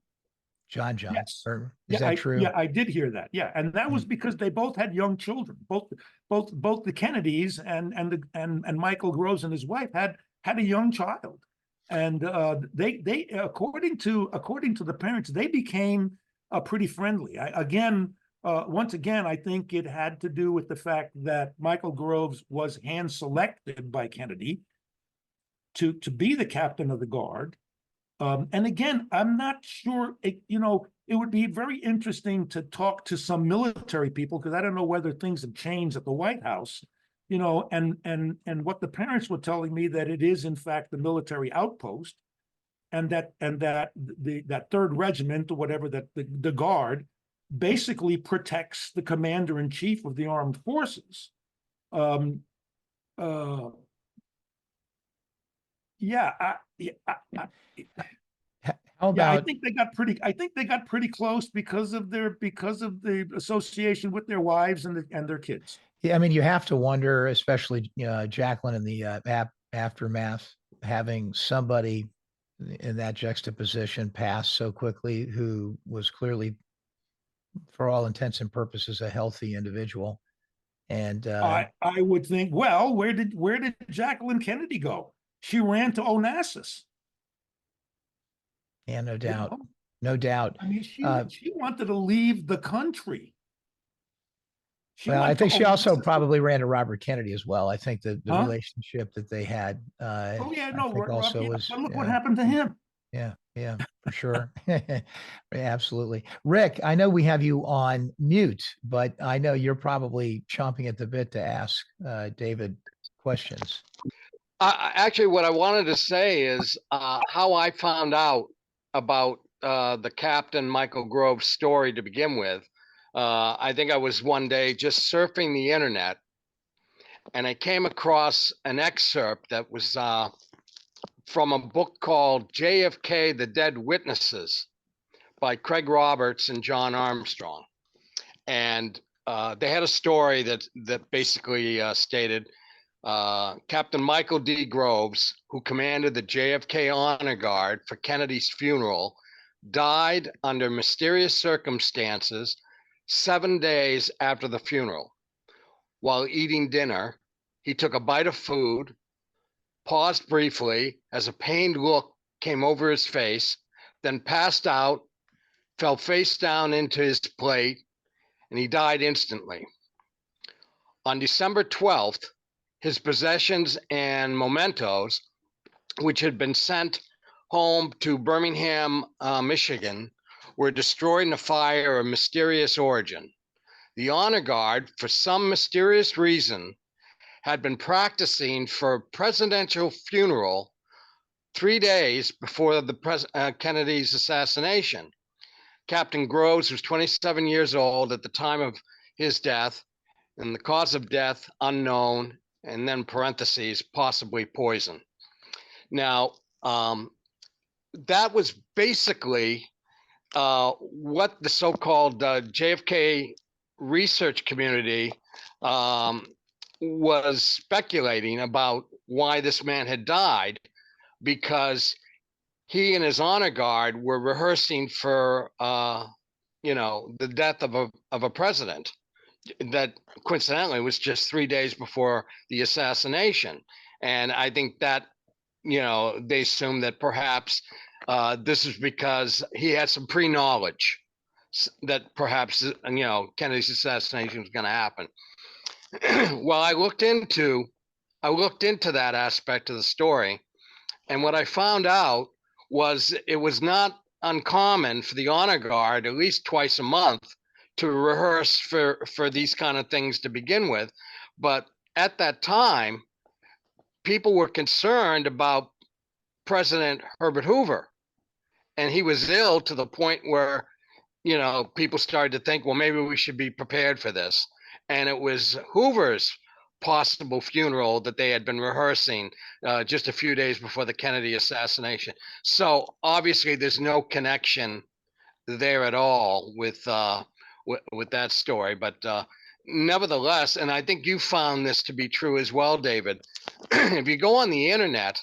John. Yes. Or is that true? Yeah, I did hear that. Yeah, and that was because they both had young children. Both the Kennedys and Michael Groves and his wife had a young child, and they according to the parents, they became pretty friendly. Once again, I think it had to do with the fact that Michael Groves was hand selected by Kennedy to be the captain of the guard. And again, I'm not sure, it would be very interesting to talk to some military people, because I don't know whether things have changed at the White House, and what the parents were telling me, that it is in fact the military outpost, and that that 3rd Regiment or whatever, that the guard basically protects the commander-in-chief of the armed forces. How about? I think they got pretty close because of the association with their wives and their kids. Yeah, I mean, you have to wonder, especially Jacqueline in the aftermath, having somebody in that juxtaposition pass so quickly, who was clearly, for all intents and purposes, a healthy individual. And I would think, well, where did Jacqueline Kennedy go? She ran to Onassis. yeah, no doubt, no doubt. I mean, she wanted to leave the country. Well, I think she also probably ran to Robert Kennedy as well. I think the relationship that they had. Oh yeah, I no, think also was. But look what happened to him. Yeah, for sure. Yeah, absolutely. Rick, I know we have you on mute, but I know you're probably chomping at the bit to ask David questions. Actually, what I wanted to say is how I found out about the Captain Michael Groves story to begin with. I think I was one day just surfing the internet, and I came across an excerpt that was from a book called JFK, The Dead Witnesses by Craig Roberts and John Armstrong. And they had a story that basically stated Captain Michael D. Groves, who commanded the JFK Honor Guard for Kennedy's funeral, died under mysterious circumstances 7 days after the funeral. While eating dinner, he took a bite of food, paused briefly as a pained look came over his face, then passed out, fell face down into his plate, and he died instantly. On December 12th, his possessions and mementos, which had been sent home to Birmingham, Michigan, were destroyed in a fire of mysterious origin. The honor guard, for some mysterious reason, had been practicing for a presidential funeral 3 days before the Kennedy's assassination. Captain Groves was 27 years old at the time of his death, and the cause of death unknown, and then parentheses, possibly poison. Now, that was basically what the so-called JFK research community was speculating about why this man had died, because he and his honor guard were rehearsing for the death of a president that coincidentally was just 3 days before the assassination. And I think that they assumed that perhaps this is because he had some pre-knowledge that perhaps Kennedy's assassination was going to happen. Well, I looked into that aspect of the story, and what I found out was it was not uncommon for the honor guard at least twice a month to rehearse for these kind of things to begin with. But at that time, people were concerned about President Herbert Hoover, and he was ill to the point where people started to think, well, maybe we should be prepared for this. And it was Hoover's possible funeral that they had been rehearsing just a few days before the Kennedy assassination. So obviously there's no connection there at all with that story. But nevertheless, and I think you found this to be true as well, David, if you go on the internet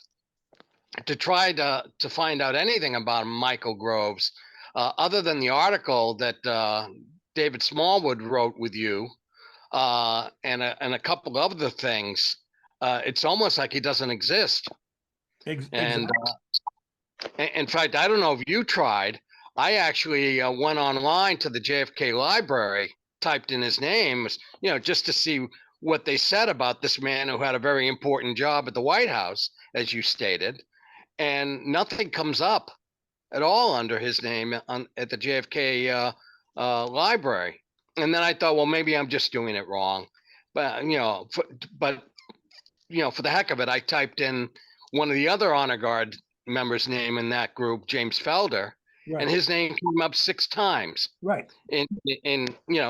to try to find out anything about Michael Groves, other than the article that David Smallwood wrote with you, and a couple of other things, it's almost like he doesn't exist. And in fact, I don't know if you tried. I actually went online to the JFK library, typed in his name, just to see what they said about this man who had a very important job at the White House, as you stated, and nothing comes up at all under his name at the JFK library. And then I thought, well, maybe I'm just doing it wrong. But for the heck of it, I typed in one of the other honor guard members' name in that group, James Felder, Right. and his name came up 6 times. Right.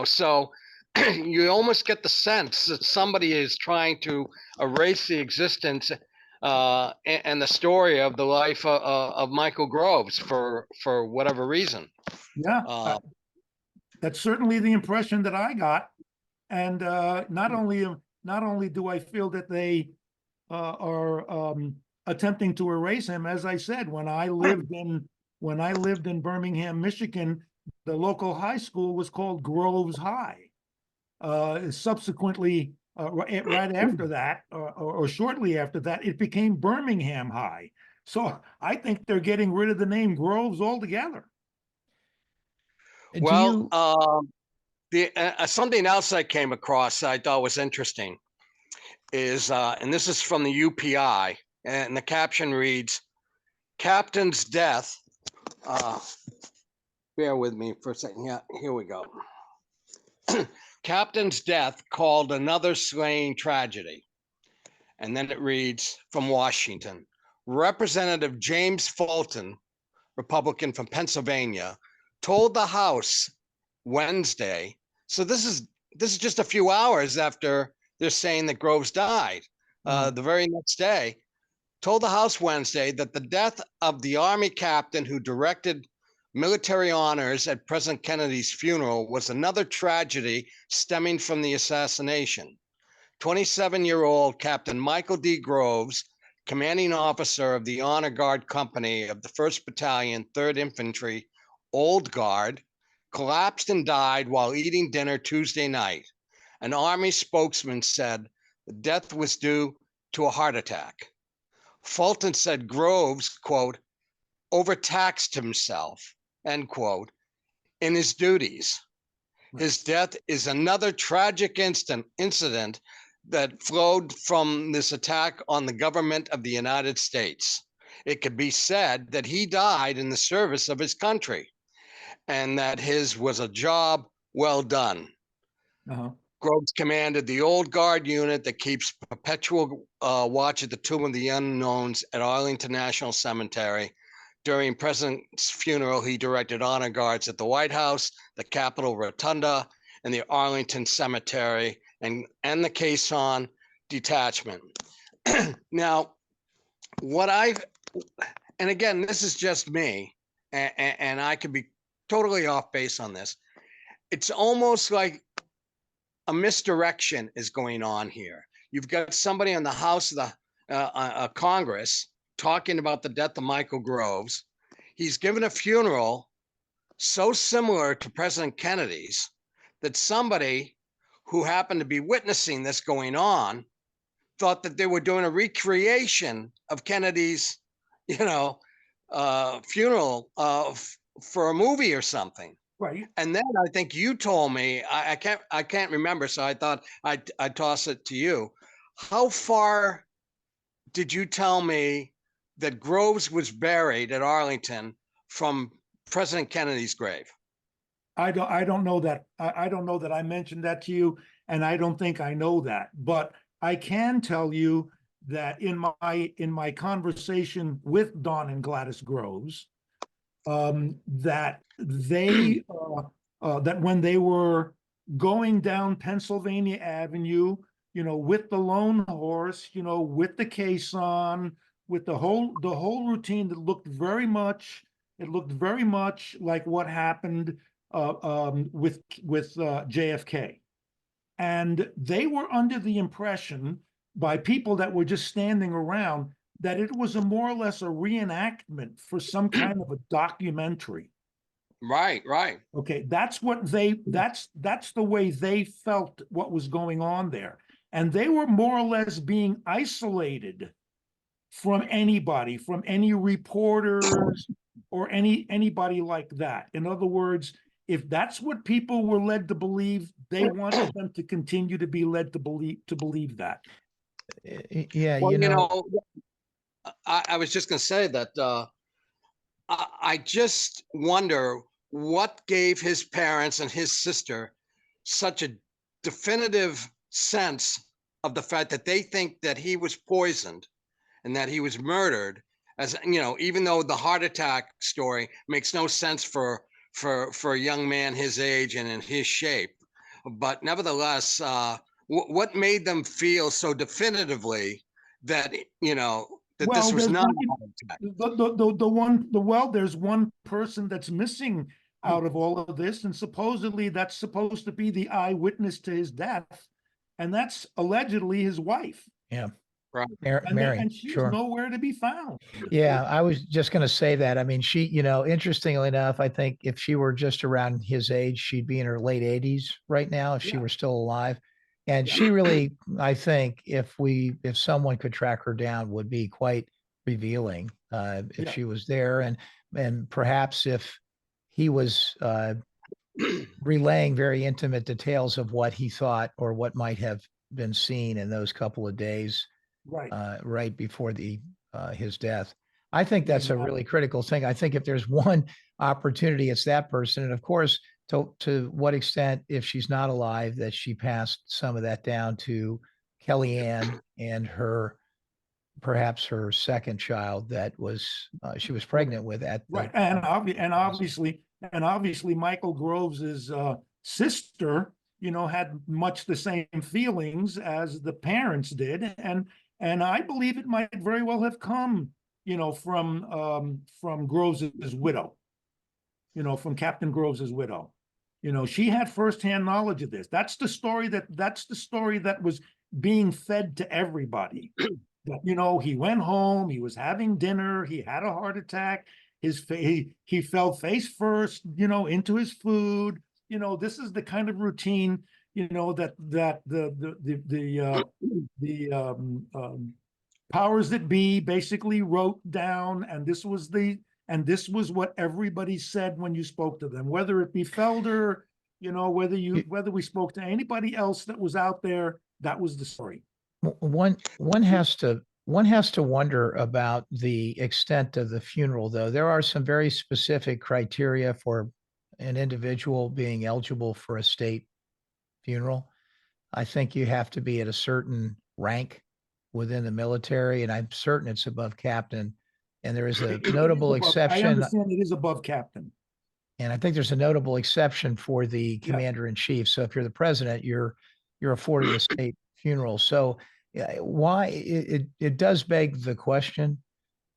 So you almost get the sense that somebody is trying to erase the existence and the story of the life of Michael Groves for whatever reason. Yeah, that's certainly the impression that I got. And not only do I feel that they are attempting to erase him, as I said, when I lived in Birmingham, Michigan, the local high school was called Groves High. Subsequently, right after that, or shortly after that, it became Birmingham High. So I think they're getting rid of the name Groves altogether. Well, something else I came across I thought was interesting is, and this is from the UPI, and the caption reads, "Captain's death." Bear with me for a second. Yeah, here we go. "Captain's death called another slaying tragedy." And then it reads from Washington, "Representative James Fulton, Republican from Pennsylvania, told the House Wednesday." So this is just a few hours after they're saying that Groves died. The very next day, told the House Wednesday that the death of the Army captain who directed military honors at President Kennedy's funeral was another tragedy stemming from the assassination. 27-year-old Captain Michael D. Groves, commanding officer of the Honor Guard Company of the 1st Battalion, 3rd Infantry, Old Guard, collapsed and died while eating dinner Tuesday night. An Army spokesman said the death was due to a heart attack. Fulton said Groves, quote, overtaxed himself, end quote, in his duties. His death is another tragic incident that flowed from this attack on the government of the United States. It could be said that he died in the service of his country and that his was a job well done. Uh-huh. Groves commanded the Old Guard unit that keeps perpetual watch at the Tomb of the Unknowns at Arlington National Cemetery. During President's funeral, he directed honor guards at the White House, the Capitol Rotunda, and the Arlington Cemetery, and the Caisson detachment. Now, and again, this is just me, and I could be totally off base on this. It's almost like a misdirection is going on here. You've got somebody in the House of the Congress talking about the death of Michael Groves. He's given a funeral so similar to President Kennedy's that somebody who happened to be witnessing this going on thought that they were doing a recreation of Kennedy's, funeral for a movie or something. Right. And then I think you told me, I can't remember, so I thought I'd toss it to you. How far did you tell me that Groves was buried at Arlington from President Kennedy's grave? I don't know that. I don't know that I mentioned that to you, and I don't think I know that. But I can tell you that in my conversation with Don and Gladys Groves, that they that when they were going down Pennsylvania Avenue, with the lone horse, with the caisson, with the whole routine, that looked very much like what happened with JFK. And they were under the impression by people that were just standing around that it was more or less a reenactment for some kind of a documentary. Right. Okay, that's the way they felt what was going on there. And they were more or less being isolated from anybody, from any reporters or anybody like that. In other words, if that's what people were led to believe, they wanted them to continue to be led to believe that. Yeah, Well, I was just going to say that I just wonder what gave his parents and his sister such a definitive sense of the fact that they think that he was poisoned and that he was murdered, as even though the heart attack story makes no sense for a young man his age and in his shape. But nevertheless, what made them feel so definitively that, that this was not a heart attack? There's one person that's missing out of all of this, and supposedly that's supposed to be the eyewitness to his death, and that's allegedly his wife. Yeah. Right. Mary, and she's sure. nowhere to be found. Yeah, I was just going to say that. I mean, she, interestingly enough, I think if she were just around his age, she'd be in her late 80s right now if she were still alive. And she really, I think, if someone could track her down, would be quite revealing if she was there, and perhaps if he was relaying very intimate details of what he thought or what might have been seen in those couple of days right before his death. I think that's a really critical thing. I think if there's one opportunity, it's that person. And of course, to what extent, if she's not alive, that she passed some of that down to Kellyanne and perhaps her second child that she was pregnant with and obviously Michael Groves's sister, had much the same feelings as the parents did, and I believe it might very well have come, from Groves's widow, from Captain Groves's widow. She had firsthand knowledge of this. That's the story that was being fed to everybody. That, he went home, he was having dinner, he had a heart attack, he fell face first, into his food. This is the kind of routine, that the powers that be basically wrote down, and this was what everybody said when you spoke to them, whether it be Felder, whether we spoke to anybody else that was out there, that was the story. One has to wonder about the extent of the funeral, though. There are some very specific criteria for an individual being eligible for a state funeral. I think you have to be at a certain rank within the military, and I'm certain it's above captain. And there is a notable I exception, understand it is above captain. and I think there's a notable exception for the Yeah. commander in chief. So if you're the president, you're afforded a state funeral. So why it does beg the question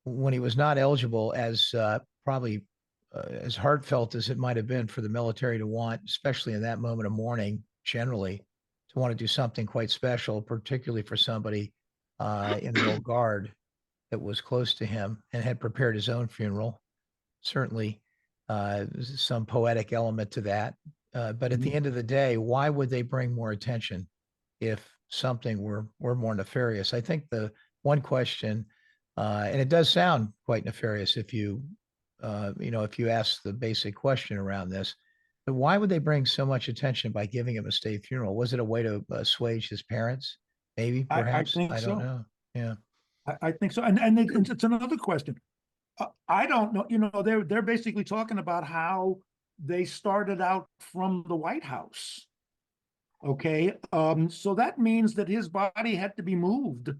when he was not eligible, as probably as heartfelt as it might have been for the military to want, especially in that moment of mourning, generally to want to do something quite special, particularly for somebody in the old guard that was close to him and had prepared his own funeral. Certainly, some poetic element to that. But at the end of the day, why would they bring more attention if something were more nefarious? I think the one question, and it does sound quite nefarious if if you ask the basic question around this, but why would they bring so much attention by giving him a state funeral? Was it a way to assuage his parents? Maybe, I perhaps. think I don't so. know. Yeah. I think so. And it's another question. I don't know. They're basically talking about how they started out from the White House. Okay. So that means that his body had to be moved.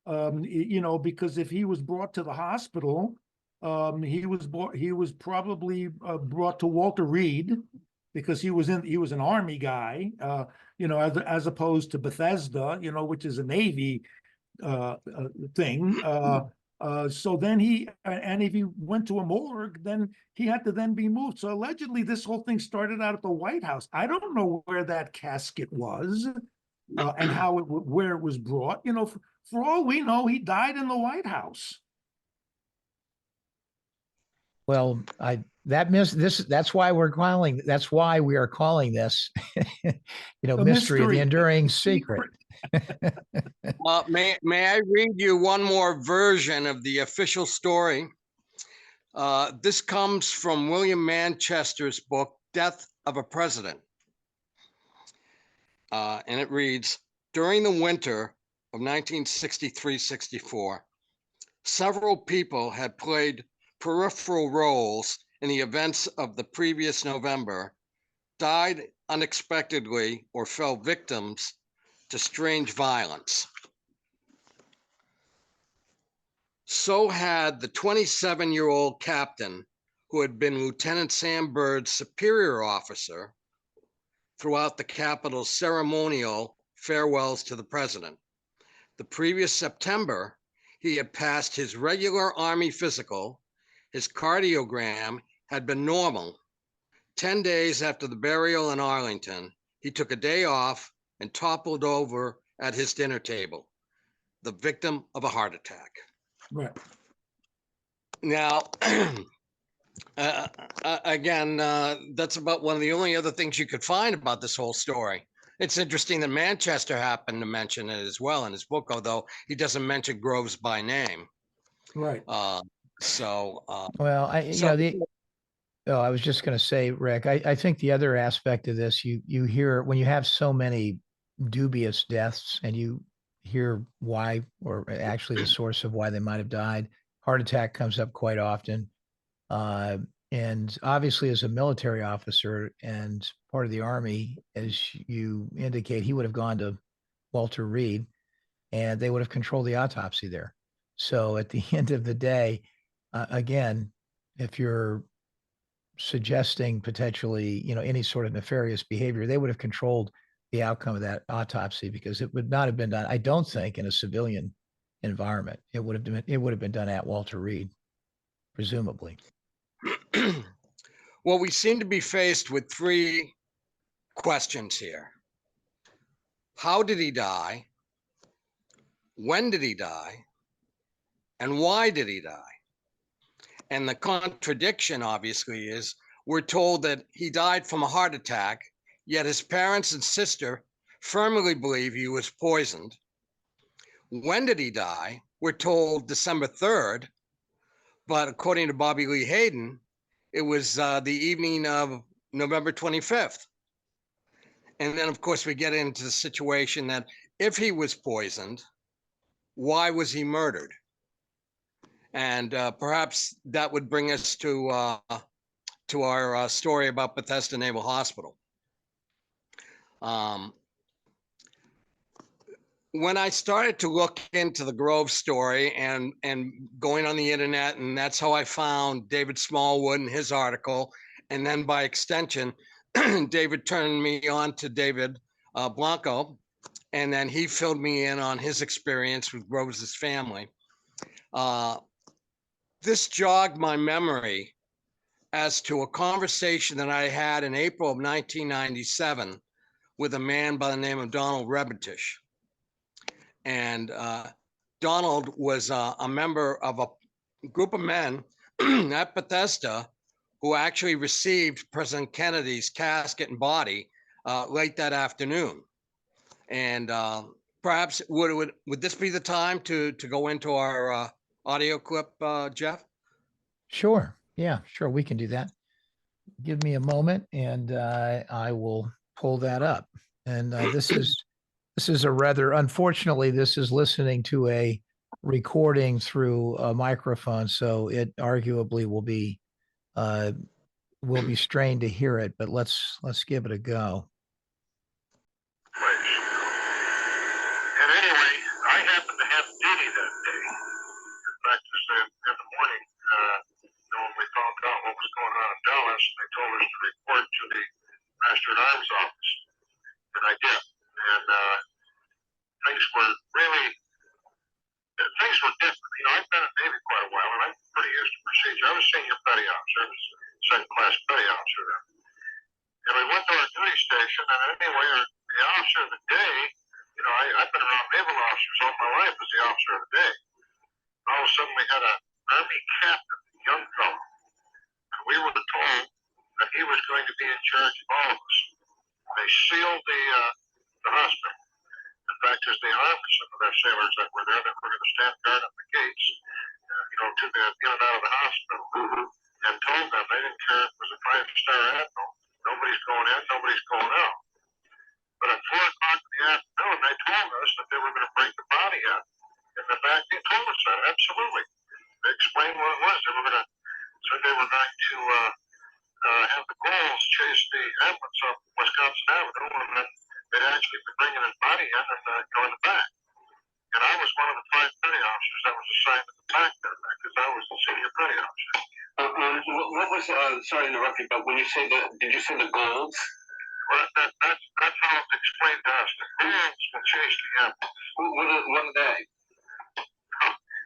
Because if he was brought to the hospital, he was probably brought to Walter Reed because he was an Army guy, as opposed to Bethesda, which is a Navy thing. So then and if he went to a morgue, then he had to then be moved. So allegedly, this whole thing started out at the White House. I don't know where that casket was and where it was brought. For all we know, he died in the White House. Well, that's why we're calling. That's why we are calling this, mystery of the enduring secret. May I read you one more version of the official story? This comes from William Manchester's book, Death of a President. And it reads, during the winter of 1963-64, several people had played peripheral roles in the events of the previous November, died unexpectedly, or fell victims to strange violence. So had the 27-year-old captain who had been Lieutenant Sam Byrd's superior officer throughout the Capitol's ceremonial farewells to the president. The previous September, he had passed his regular Army physical. His cardiogram had been normal. 10 days after the burial in Arlington, he took a day off and toppled over at his dinner table, the victim of a heart attack. Right. Now, again, that's about one of the only other things you could find about this whole story. It's interesting that Manchester happened to mention it as well in his book, although he doesn't mention Groves by name. Right. Well, I was just going to say, Rick, I think the other aspect of this, you hear when you have so many dubious deaths and you hear why, or actually the source of why they might have died. Heart attack comes up quite often. And obviously, as a military officer and part of the Army, as you indicate, he would have gone to Walter Reed and they would have controlled the autopsy there. So at the end of the day, again, if you're suggesting potentially, any sort of nefarious behavior, they would have controlled the outcome of that autopsy because it would not have been done, I don't think, in a civilian environment. It would have been done at Walter Reed, presumably. Well, we seem to be faced with three questions here. How did he die? When did he die? And why did he die? And the contradiction, obviously, is we're told that he died from a heart attack, yet his parents and sister firmly believe he was poisoned. When did he die? We're told December 3rd, but according to Bobby Lee Hayden, it was the evening of November 25th. And then, of course, we get into the situation that if he was poisoned, why was he murdered? And perhaps that would bring us to our story about Bethesda Naval Hospital. When I started to look into the Grove story and going on the internet, and that's how I found David Smallwood and his article, and then by extension, David turned me on to David Blanco, and then he filled me in on his experience with Groves' family. This jogged my memory as to a conversation that I had in April of 1997 with a man by the name of Donald Rebetish. And Donald was a member of a group of men at Bethesda who actually received President Kennedy's casket and body late that afternoon. And perhaps would this be the time to go into our audio clip, Jeff? Sure. Yeah, sure. We can do that. Give me a moment and I will pull that up. And this is a rather, unfortunately, this is listening to a recording through a microphone, so it arguably will be strained to hear it, but let's give it a go. Place. And anyway, I happened to have duty that day. In fact, it was in the morning, when we found out what was going on in Dallas, they told us to report to the Master at Arms office, and I did. And things were different. You know, I've been in the Navy quite a while, and I'm pretty used to procedure. I was senior petty officer. I was second class petty officer then. And we went to our duty station, and anyway, the officer of the day, you know, I've been around naval officers all my life as the officer of the day. All of a sudden, we had an Army captain, young fellow, and we were told that he was going to be in charge of all of us. They sealed the hospital. In fact, as they armed some of their sailors that were there, that were going to stand guard at the gates, you know, to the in and out of the hospital, and told them they didn't care if it was a 5-star admiral. Nobody's going in, nobody's going out. But at 4 o'clock in the afternoon, they told us that they were going to bring the body up. In the back, they told us that, absolutely. They explained what it was. They were going to have the Gauls chase the ambulance up Wisconsin Avenue, and then they'd actually be bringing his body in and go in the back. And I was one of the 5 petty officers that was assigned to the back there, because I was the senior petty officer. What was, sorry to interrupt you, but when you say did you say the Gauls? Well, that's how it's explained to us. The Gauls will chase the ambulance. What are they?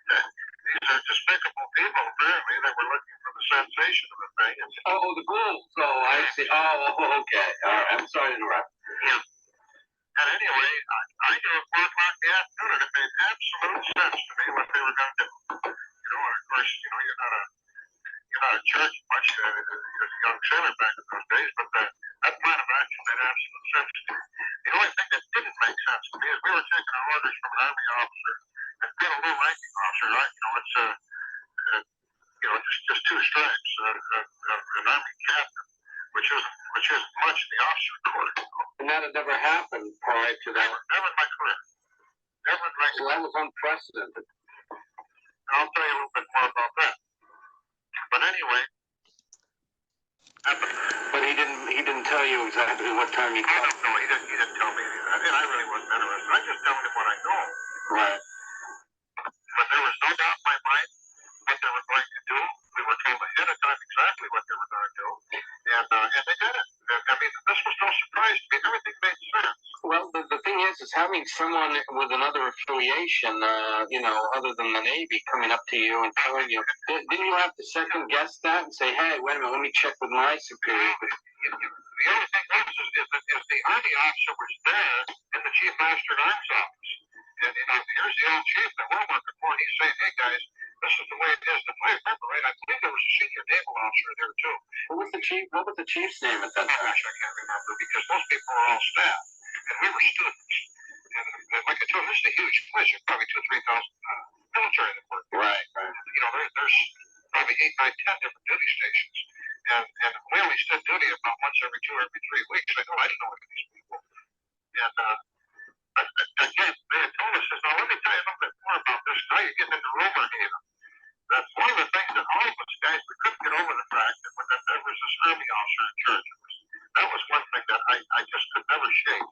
These are despicable people, apparently. They were looking for the sensation of the thing. Oh, the Gauls. Oh, I see. Oh, okay. All right. I'm sorry to interrupt. Yeah. And anyway, I knew at 4 o'clock in the afternoon, and it made absolute sense to me what they were going to do. You know, and of course, you know, you're not a church much as a young sailor back in those days, but that plan of action made absolute sense to me. The only thing that didn't make sense to me is we were taking our orders from an Army officer, and being a low-ranking officer, right? You know, it's just 2 stripes, an Army captain, which isn't much in the officer corps. And that had never happened prior to that. Never in my career. Never in my So that was unprecedented. I'll tell you a little bit more about that. But anyway, But he didn't tell you exactly what time he I called. don't know. He didn't tell me any of that. And I really wasn't interested. I just told him what I know. Right. But there was no doubt in my mind what they were going to do. We were told ahead of time exactly what they were going to do. And they did it. I mean, this was no surprise to me. Everything made sense. Well, the thing is having someone with another affiliation, you know, other than the Navy, coming up to you and telling you, didn't you have to second guess that and say, hey, wait a minute, let me check with my superior? The only thing was is the Army officer was there in the Chief Master at Arms office. And you know, here's the old chief that we're working for, and he's saying, hey guys, this is the way it is. If I remember right, I believe they the chief's name at that Oh, time? gosh, I can't remember because those people were all staff and we were students. And like I told you, this is a huge place. There's probably 2,000 to 3,000 military that work. Right. You know, there's probably 8, 9, 10 different duty stations. And we only stood duty about once every 2 or every 3 weeks. I didn't know any of these people. And again, they had told us this. Now, let me tell you a little bit more about this. Now you're getting into rumor haven. That's one of the things that all of us guys, we couldn't get over the fact that when there was this army officer in charge of us. That was one thing that I just could never shake.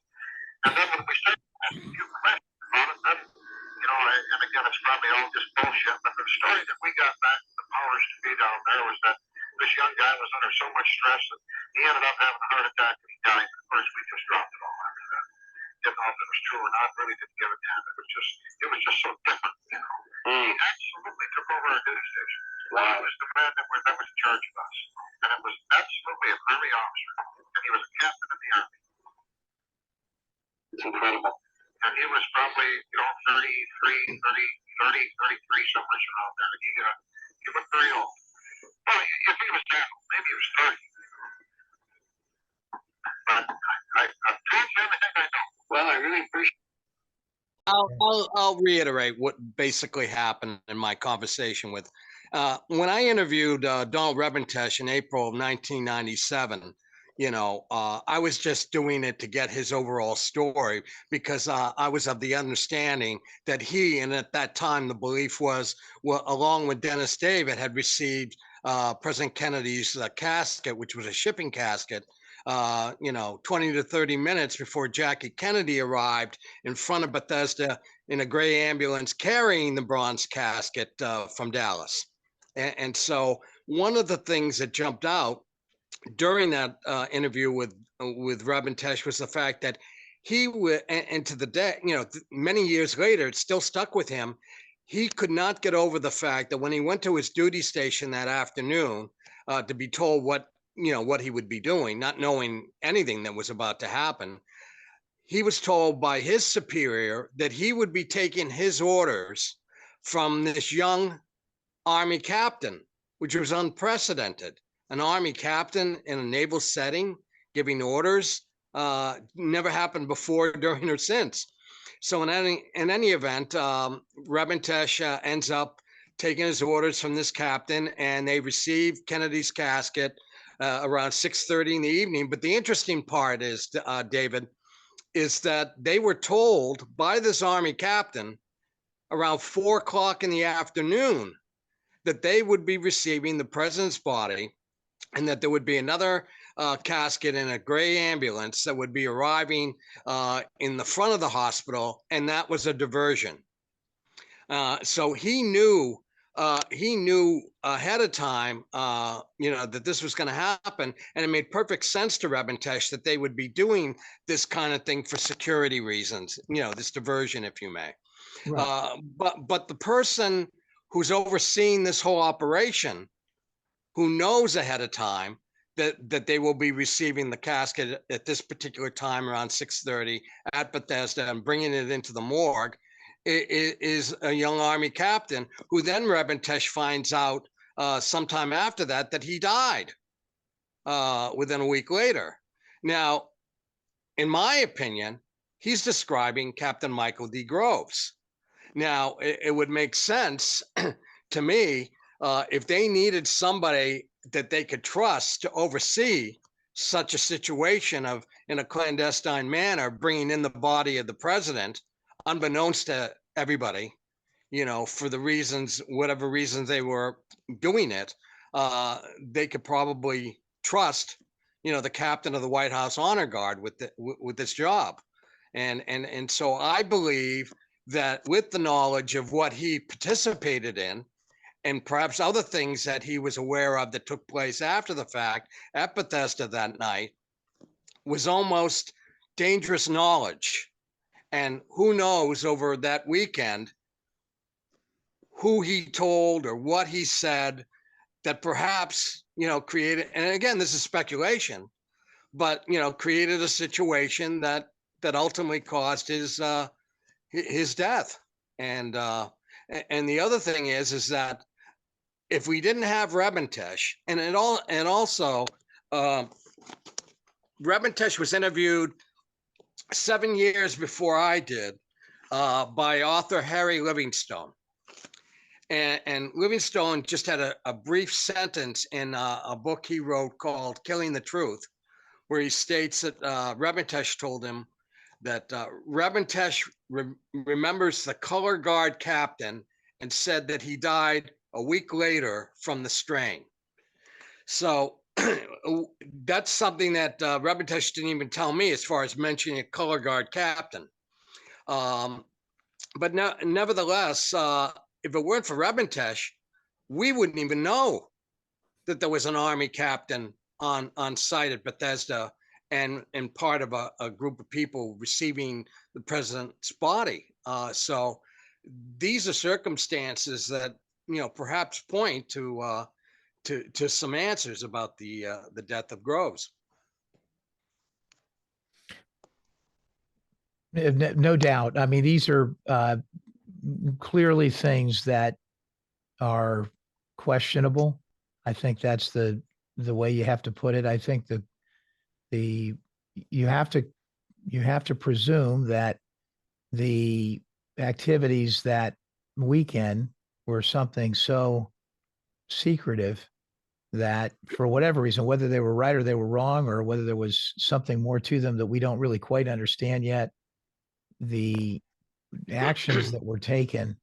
And then when we started asking you questions about it, then, you know, and again, it's probably all just bullshit, but the story that we got back from the powers to be down there was that this young guy was under so much stress that he ended up having a heart attack and he died. Of course, we just dropped it all after that. Didn't know if it was true or not, really didn't give a damn. It was just so different, you know. He absolutely took over our duty station. Wow. He was the man that was in charge of us. And it was absolutely an army officer. And he was a captain in the army. It's incredible. And he was probably, you know, 33, somewhere around there. He looked very old. Well, if he was that old, maybe he was 30. But I've told you everything I know. Well, I really appreciate. I'll reiterate what basically happened in my conversation with, when I interviewed Donald Rebentesh in April of 1997, you know, I was just doing it to get his overall story because I was of the understanding that he, and at that time the belief was, well, along with Dennis David, had received President Kennedy's casket, which was a shipping casket, you know, 20 to 30 minutes before Jackie Kennedy arrived in front of Bethesda in a gray ambulance carrying the bronze casket from Dallas. And so one of the things that jumped out during that interview with Rebentesh was the fact that he would, and to the day, you know, many years later, it still stuck with him. He could not get over the fact that when he went to his duty station that afternoon to be told what he would be doing, not knowing anything that was about to happen, he was told by his superior that he would be taking his orders from this young Army captain, which was unprecedented. An Army captain in a naval setting giving orders never happened before, during, or since. So in any event, Rebentesh ends up taking his orders from this captain, and they receive Kennedy's casket around 6:30 in the evening. But the interesting part is, David, is that they were told by this Army captain around 4 o'clock in the afternoon that they would be receiving the president's body, and that there would be another casket in a gray ambulance that would be arriving in the front of the hospital, and that was a diversion. So he knew ahead of time, you know, that this was going to happen, and it made perfect sense to Rebentesh that they would be doing this kind of thing for security reasons, you know, this diversion, if you may. Right. But the person who's overseeing this whole operation, who knows ahead of time that they will be receiving the casket at this particular time around 6:30 at Bethesda and bringing it into the morgue, is a young Army captain who then Rebentesh finds out sometime after that he died within a week later. Now, in my opinion, he's describing Captain Michael D. Groves. Now, it would make sense to me if they needed somebody that they could trust to oversee such a situation of, in a clandestine manner, bringing in the body of the president, unbeknownst to everybody, you know, for the reasons, whatever reasons they were doing it, they could probably trust, you know, the captain of the White House Honor Guard with this job. And so I believe that with the knowledge of what he participated in, and perhaps other things that he was aware of that took place after the fact at Bethesda that night, was almost dangerous knowledge. And who knows over that weekend who he told or what he said that perhaps, you know, created, and again, this is speculation, but, you know, created a situation that ultimately caused his death. And the other thing is that if we didn't have Rebentesh, and also Reventesh was interviewed 7 years before I did by author Harry Livingstone. And Livingstone just had a brief sentence in a book he wrote called Killing the Truth, where he states that Reventesh told him that Reventesh remembers the color guard captain and said that he died a week later from the strain. So that's something that Reventesh didn't even tell me as far as mentioning a color guard captain. But nevertheless, if it weren't for Reventesh, we wouldn't even know that there was an Army captain on site at Bethesda and part of a group of people receiving the president's body. So these are circumstances that, you know, perhaps point to some answers about the death of Groves. No doubt. I mean, these are clearly things that are questionable. I think that's the way you have to put it. I think you have to presume that the activities that weekend were something so secretive that for whatever reason, whether they were right or they were wrong, or whether there was something more to them that we don't really quite understand yet, the actions that were taken,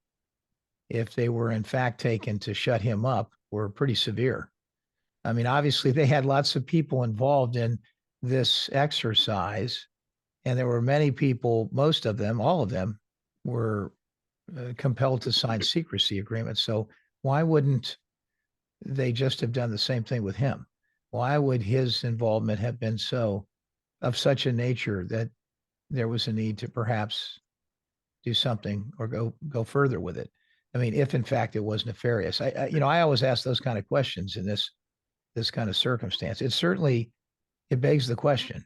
if they were in fact taken to shut him up, were pretty severe. I mean, obviously they had lots of people involved in this exercise, and there were many people, most of them, all of them were compelled to sign secrecy agreements. So why wouldn't they just have done the same thing with him? Why would his involvement have been of such a nature that there was a need to perhaps do something or go further with it? I mean, if in fact it was nefarious, I always ask those kind of questions in this kind of circumstance. It begs the question.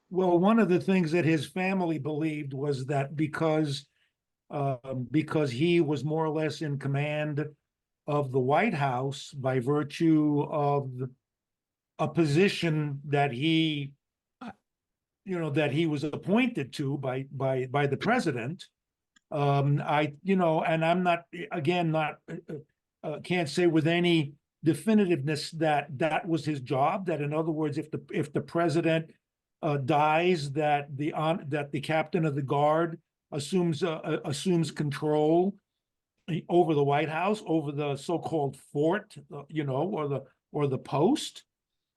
Well, one of the things that his family believed was that because he was more or less in command of the White House by virtue of a position that he was appointed to by the president. And I'm not, again, can't say with any definitiveness that was his job. That, in other words, if the president dies, that the captain of the guard assumes control over the White House, over the so-called fort, or the post,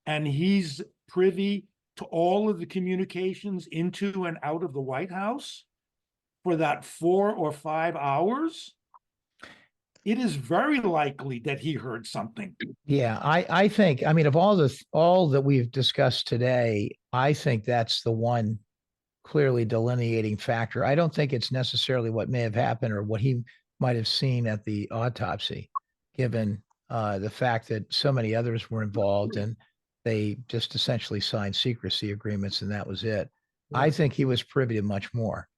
and he's privy to all of the communications into and out of the White House for that 4 or 5 hours. It is very likely that he heard something. Yeah, I think, I mean, of all that we've discussed today, I think that's the one clearly delineating factor. I don't think it's necessarily what may have happened or what he might have seen at the autopsy, given the fact that so many others were involved and they just essentially signed secrecy agreements and that was it. I think he was privy to much more.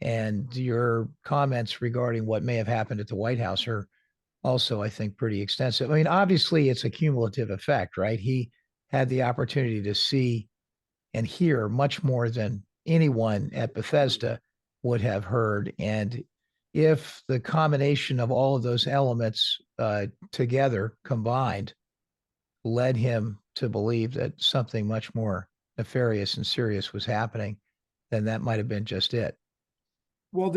And your comments regarding what may have happened at the White House are also, I think, pretty extensive. I mean, obviously it's a cumulative effect, right? He had the opportunity to see and hear much more than anyone at Bethesda would have heard. And if the combination of all of those elements together combined led him to believe that something much more nefarious and serious was happening, then that might have been just it. Well,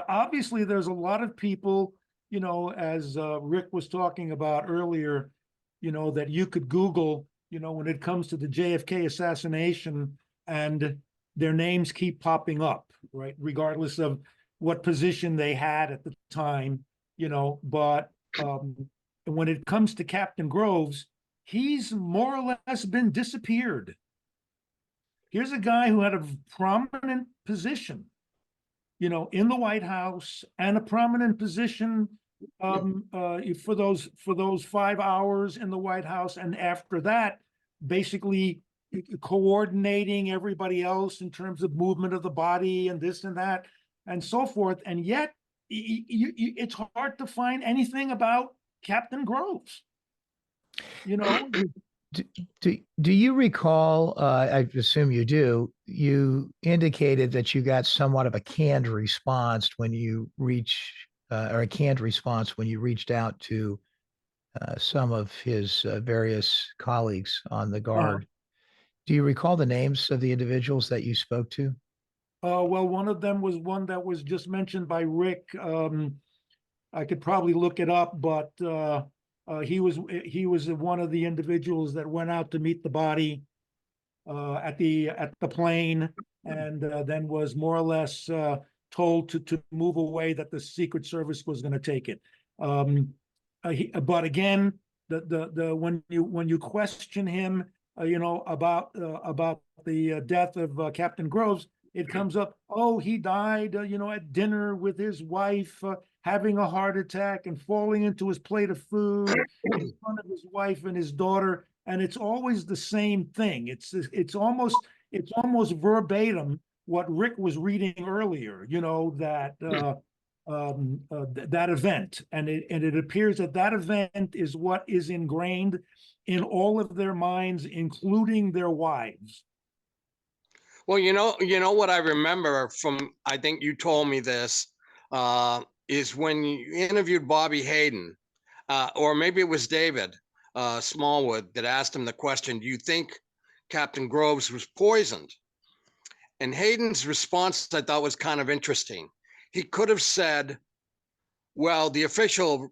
obviously there's a lot of people, as Rick was talking about earlier, that you could Google, when it comes to the JFK assassination, and their names keep popping up, right? Regardless of what position they had at the time, but when it comes to Captain Groves, he's more or less been disappeared. Here's a guy who had a prominent position, in the White House, and a prominent position for those 5 hours in the White House, and after that, basically coordinating everybody else in terms of movement of the body and this and that and so forth. And yet, it's hard to find anything about Captain Groves. Do you recall, I assume you do, you indicated that you got somewhat of a canned response when you or a canned response when you reached out to some of his various colleagues on the Uh, guard. Do you recall the names of the individuals that you spoke to? well, one of them was one that was just mentioned by Rick. I could probably look it up, but he was one of the individuals that went out to meet the body at the plane, and then was more or less told to move away, that the Secret Service was going to take it. But again, the when you question him, about the death of Captain Groves, it comes up, oh, he died, at dinner with his wife, having a heart attack and falling into his plate of food in front of his wife and his daughter. And it's always the same thing. It's almost verbatim what Rick was reading earlier, that that event. And it appears that that event is what is ingrained in all of their minds, including their wives. Well, you know what I remember from, I think you told me this, is when you interviewed Bobby Hayden, or maybe it was David Smallwood that asked him the question, do you think Captain Groves was poisoned? And Hayden's response, I thought, was kind of interesting. He could have said, well, the official,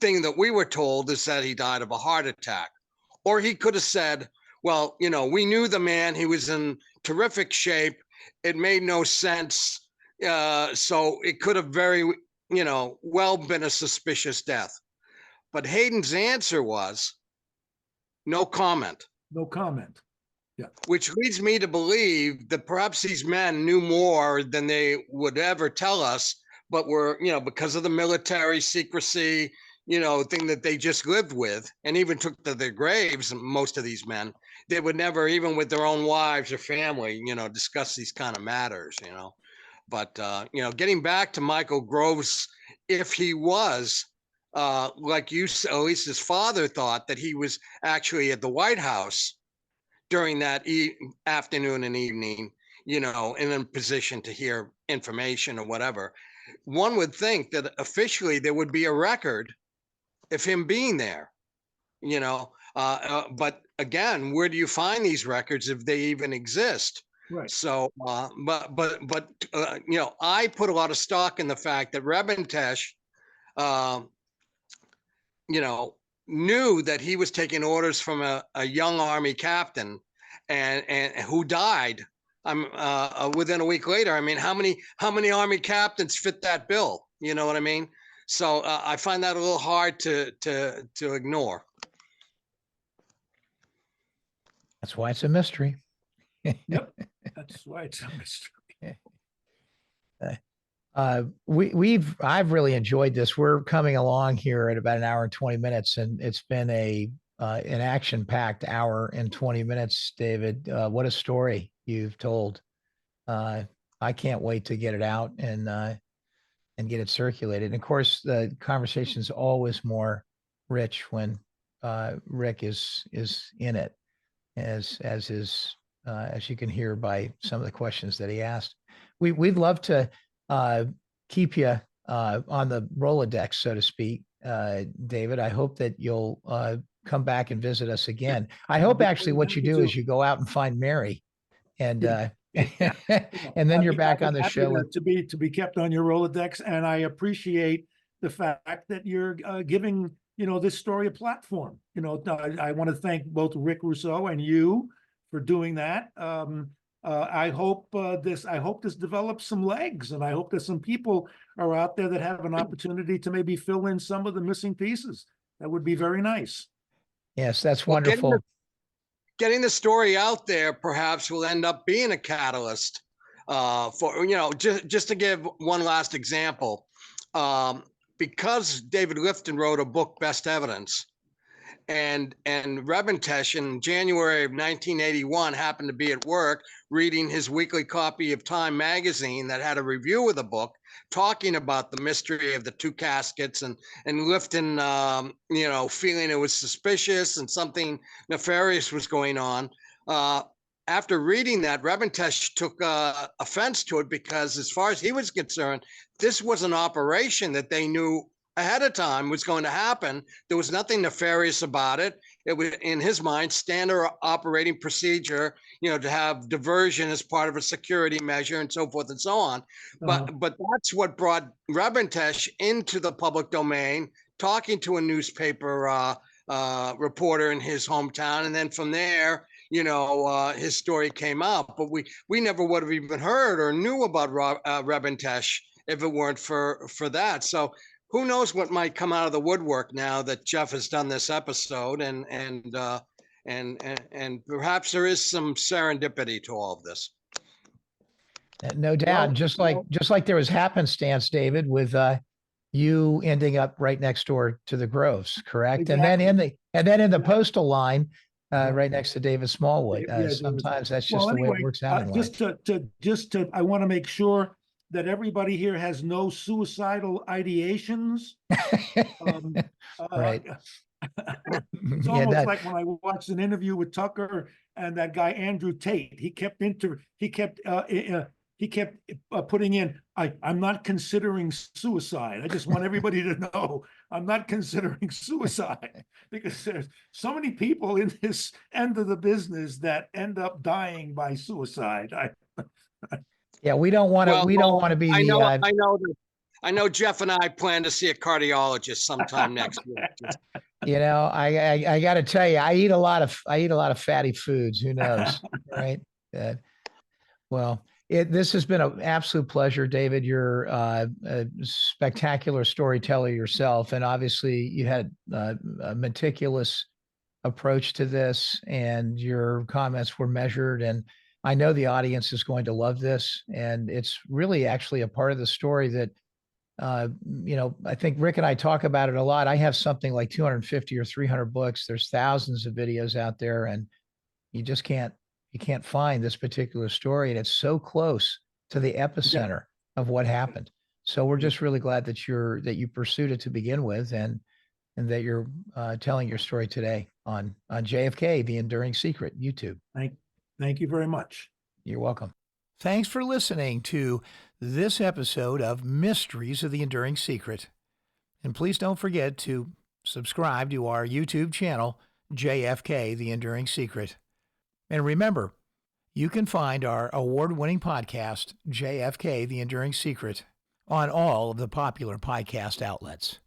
thing that we were told is that he died of a heart attack. Or he could have said, well, we knew the man, he was in terrific shape. It made no sense. So it could have very, well been a suspicious death. But Hayden's answer was no comment. No comment. Yeah. Which leads me to believe that perhaps these men knew more than they would ever tell us, but were, because of the military secrecy, thing that they just lived with and even took to their graves, most of these men, they would never, even with their own wives or family, discuss these kind of matters, But, getting back to Michael Groves, if he was, like you, at least his father thought that he was actually at the White House during that afternoon and evening, in a position to hear information or whatever, one would think that officially there would be a record of him being there, but again, where do you find these records if they even exist? Right. So, I put a lot of stock in the fact that Rebentesh, knew that he was taking orders from a young Army captain and who died within a week later. I mean, how many Army captains fit that bill? You know what I mean? So I find that a little hard to ignore. That's why it's a mystery. Yep. That's why it's a mystery. I've really enjoyed this. We're coming along here at about an hour and 20 minutes, and it's been an action-packed hour and 20 minutes, David. What a story you've told. I can't wait to get it out and get it circulated. And of course, the conversation is always more rich when Rick is in it, as you can hear by some of the questions that he asked. We'd love to keep you on the Rolodex, so to speak, David. I hope that you'll come back and visit us again. I hope actually what you do is you go out and find Mary, and and then you're back on the show. To be kept on your Rolodex, and I appreciate the fact that you're giving this story a platform. I want to thank both Rick Rousseau and you for doing that. I hope this develops some legs, and I hope that some people are out there that have an opportunity to maybe fill in some of the missing pieces. That would be very nice. Yes, that's wonderful. Getting the story out there perhaps will end up being a catalyst for, just to give one last example, because David Lifton wrote a book, Best Evidence, and Rebentesh in January of 1981 happened to be at work reading his weekly copy of Time magazine that had a review of the book, talking about the mystery of the two caskets, and Lifton, feeling it was suspicious and something nefarious was going on. After reading that, Rebentesh took offense to it because, as far as he was concerned, this was an operation that they knew ahead of time was going to happen. There was nothing nefarious about it. It was, in his mind, standard operating procedure, to have diversion as part of a security measure and so forth and so on. But that's what brought Rebentesh into the public domain, talking to a newspaper reporter in his hometown. And then from there, his story came out. But we never would have even heard or knew about Rebentesh if it weren't for that. So who knows what might come out of the woodwork now that Jeff has done this episode, and perhaps there is some serendipity to all of this. No doubt. Well, just like there was happenstance, David, with you ending up right next door to the Groves, correct? Exactly. And then in the postal line, right next to David Smallwood. Sometimes that's just the way it works out in life. Just to, I want to make sure that everybody here has no suicidal ideations. Right. It's almost like when I watched an interview with Tucker and that guy Andrew Tate. He kept putting in, I'm not considering suicide. I just want everybody to know I'm not considering suicide, because there's so many people in this end of the business that end up dying by suicide. Yeah, we don't want to be I know Jeff and I plan to see a cardiologist sometime next week. I got to tell you, I eat a lot of fatty foods. Who knows, right? Well, this has been an absolute pleasure, David. You're a spectacular storyteller yourself, and obviously you had a meticulous approach to this, and your comments were measured. And I know the audience is going to love this, and it's really actually a part of the story that, I think Rick and I talk about it a lot. I have something like 250 or 300 books. There's thousands of videos out there, and you just can't find this particular story. And it's so close to the epicenter of what happened. So we're just really glad that you pursued it to begin with, and that you're telling your story today on JFK, The Enduring Secret, YouTube. Thank you very much. You're welcome. Thanks for listening to this episode of Mysteries of the Enduring Secret. And please don't forget to subscribe to our YouTube channel, JFK, The Enduring Secret. And remember, you can find our award-winning podcast, JFK, The Enduring Secret, on all of the popular podcast outlets.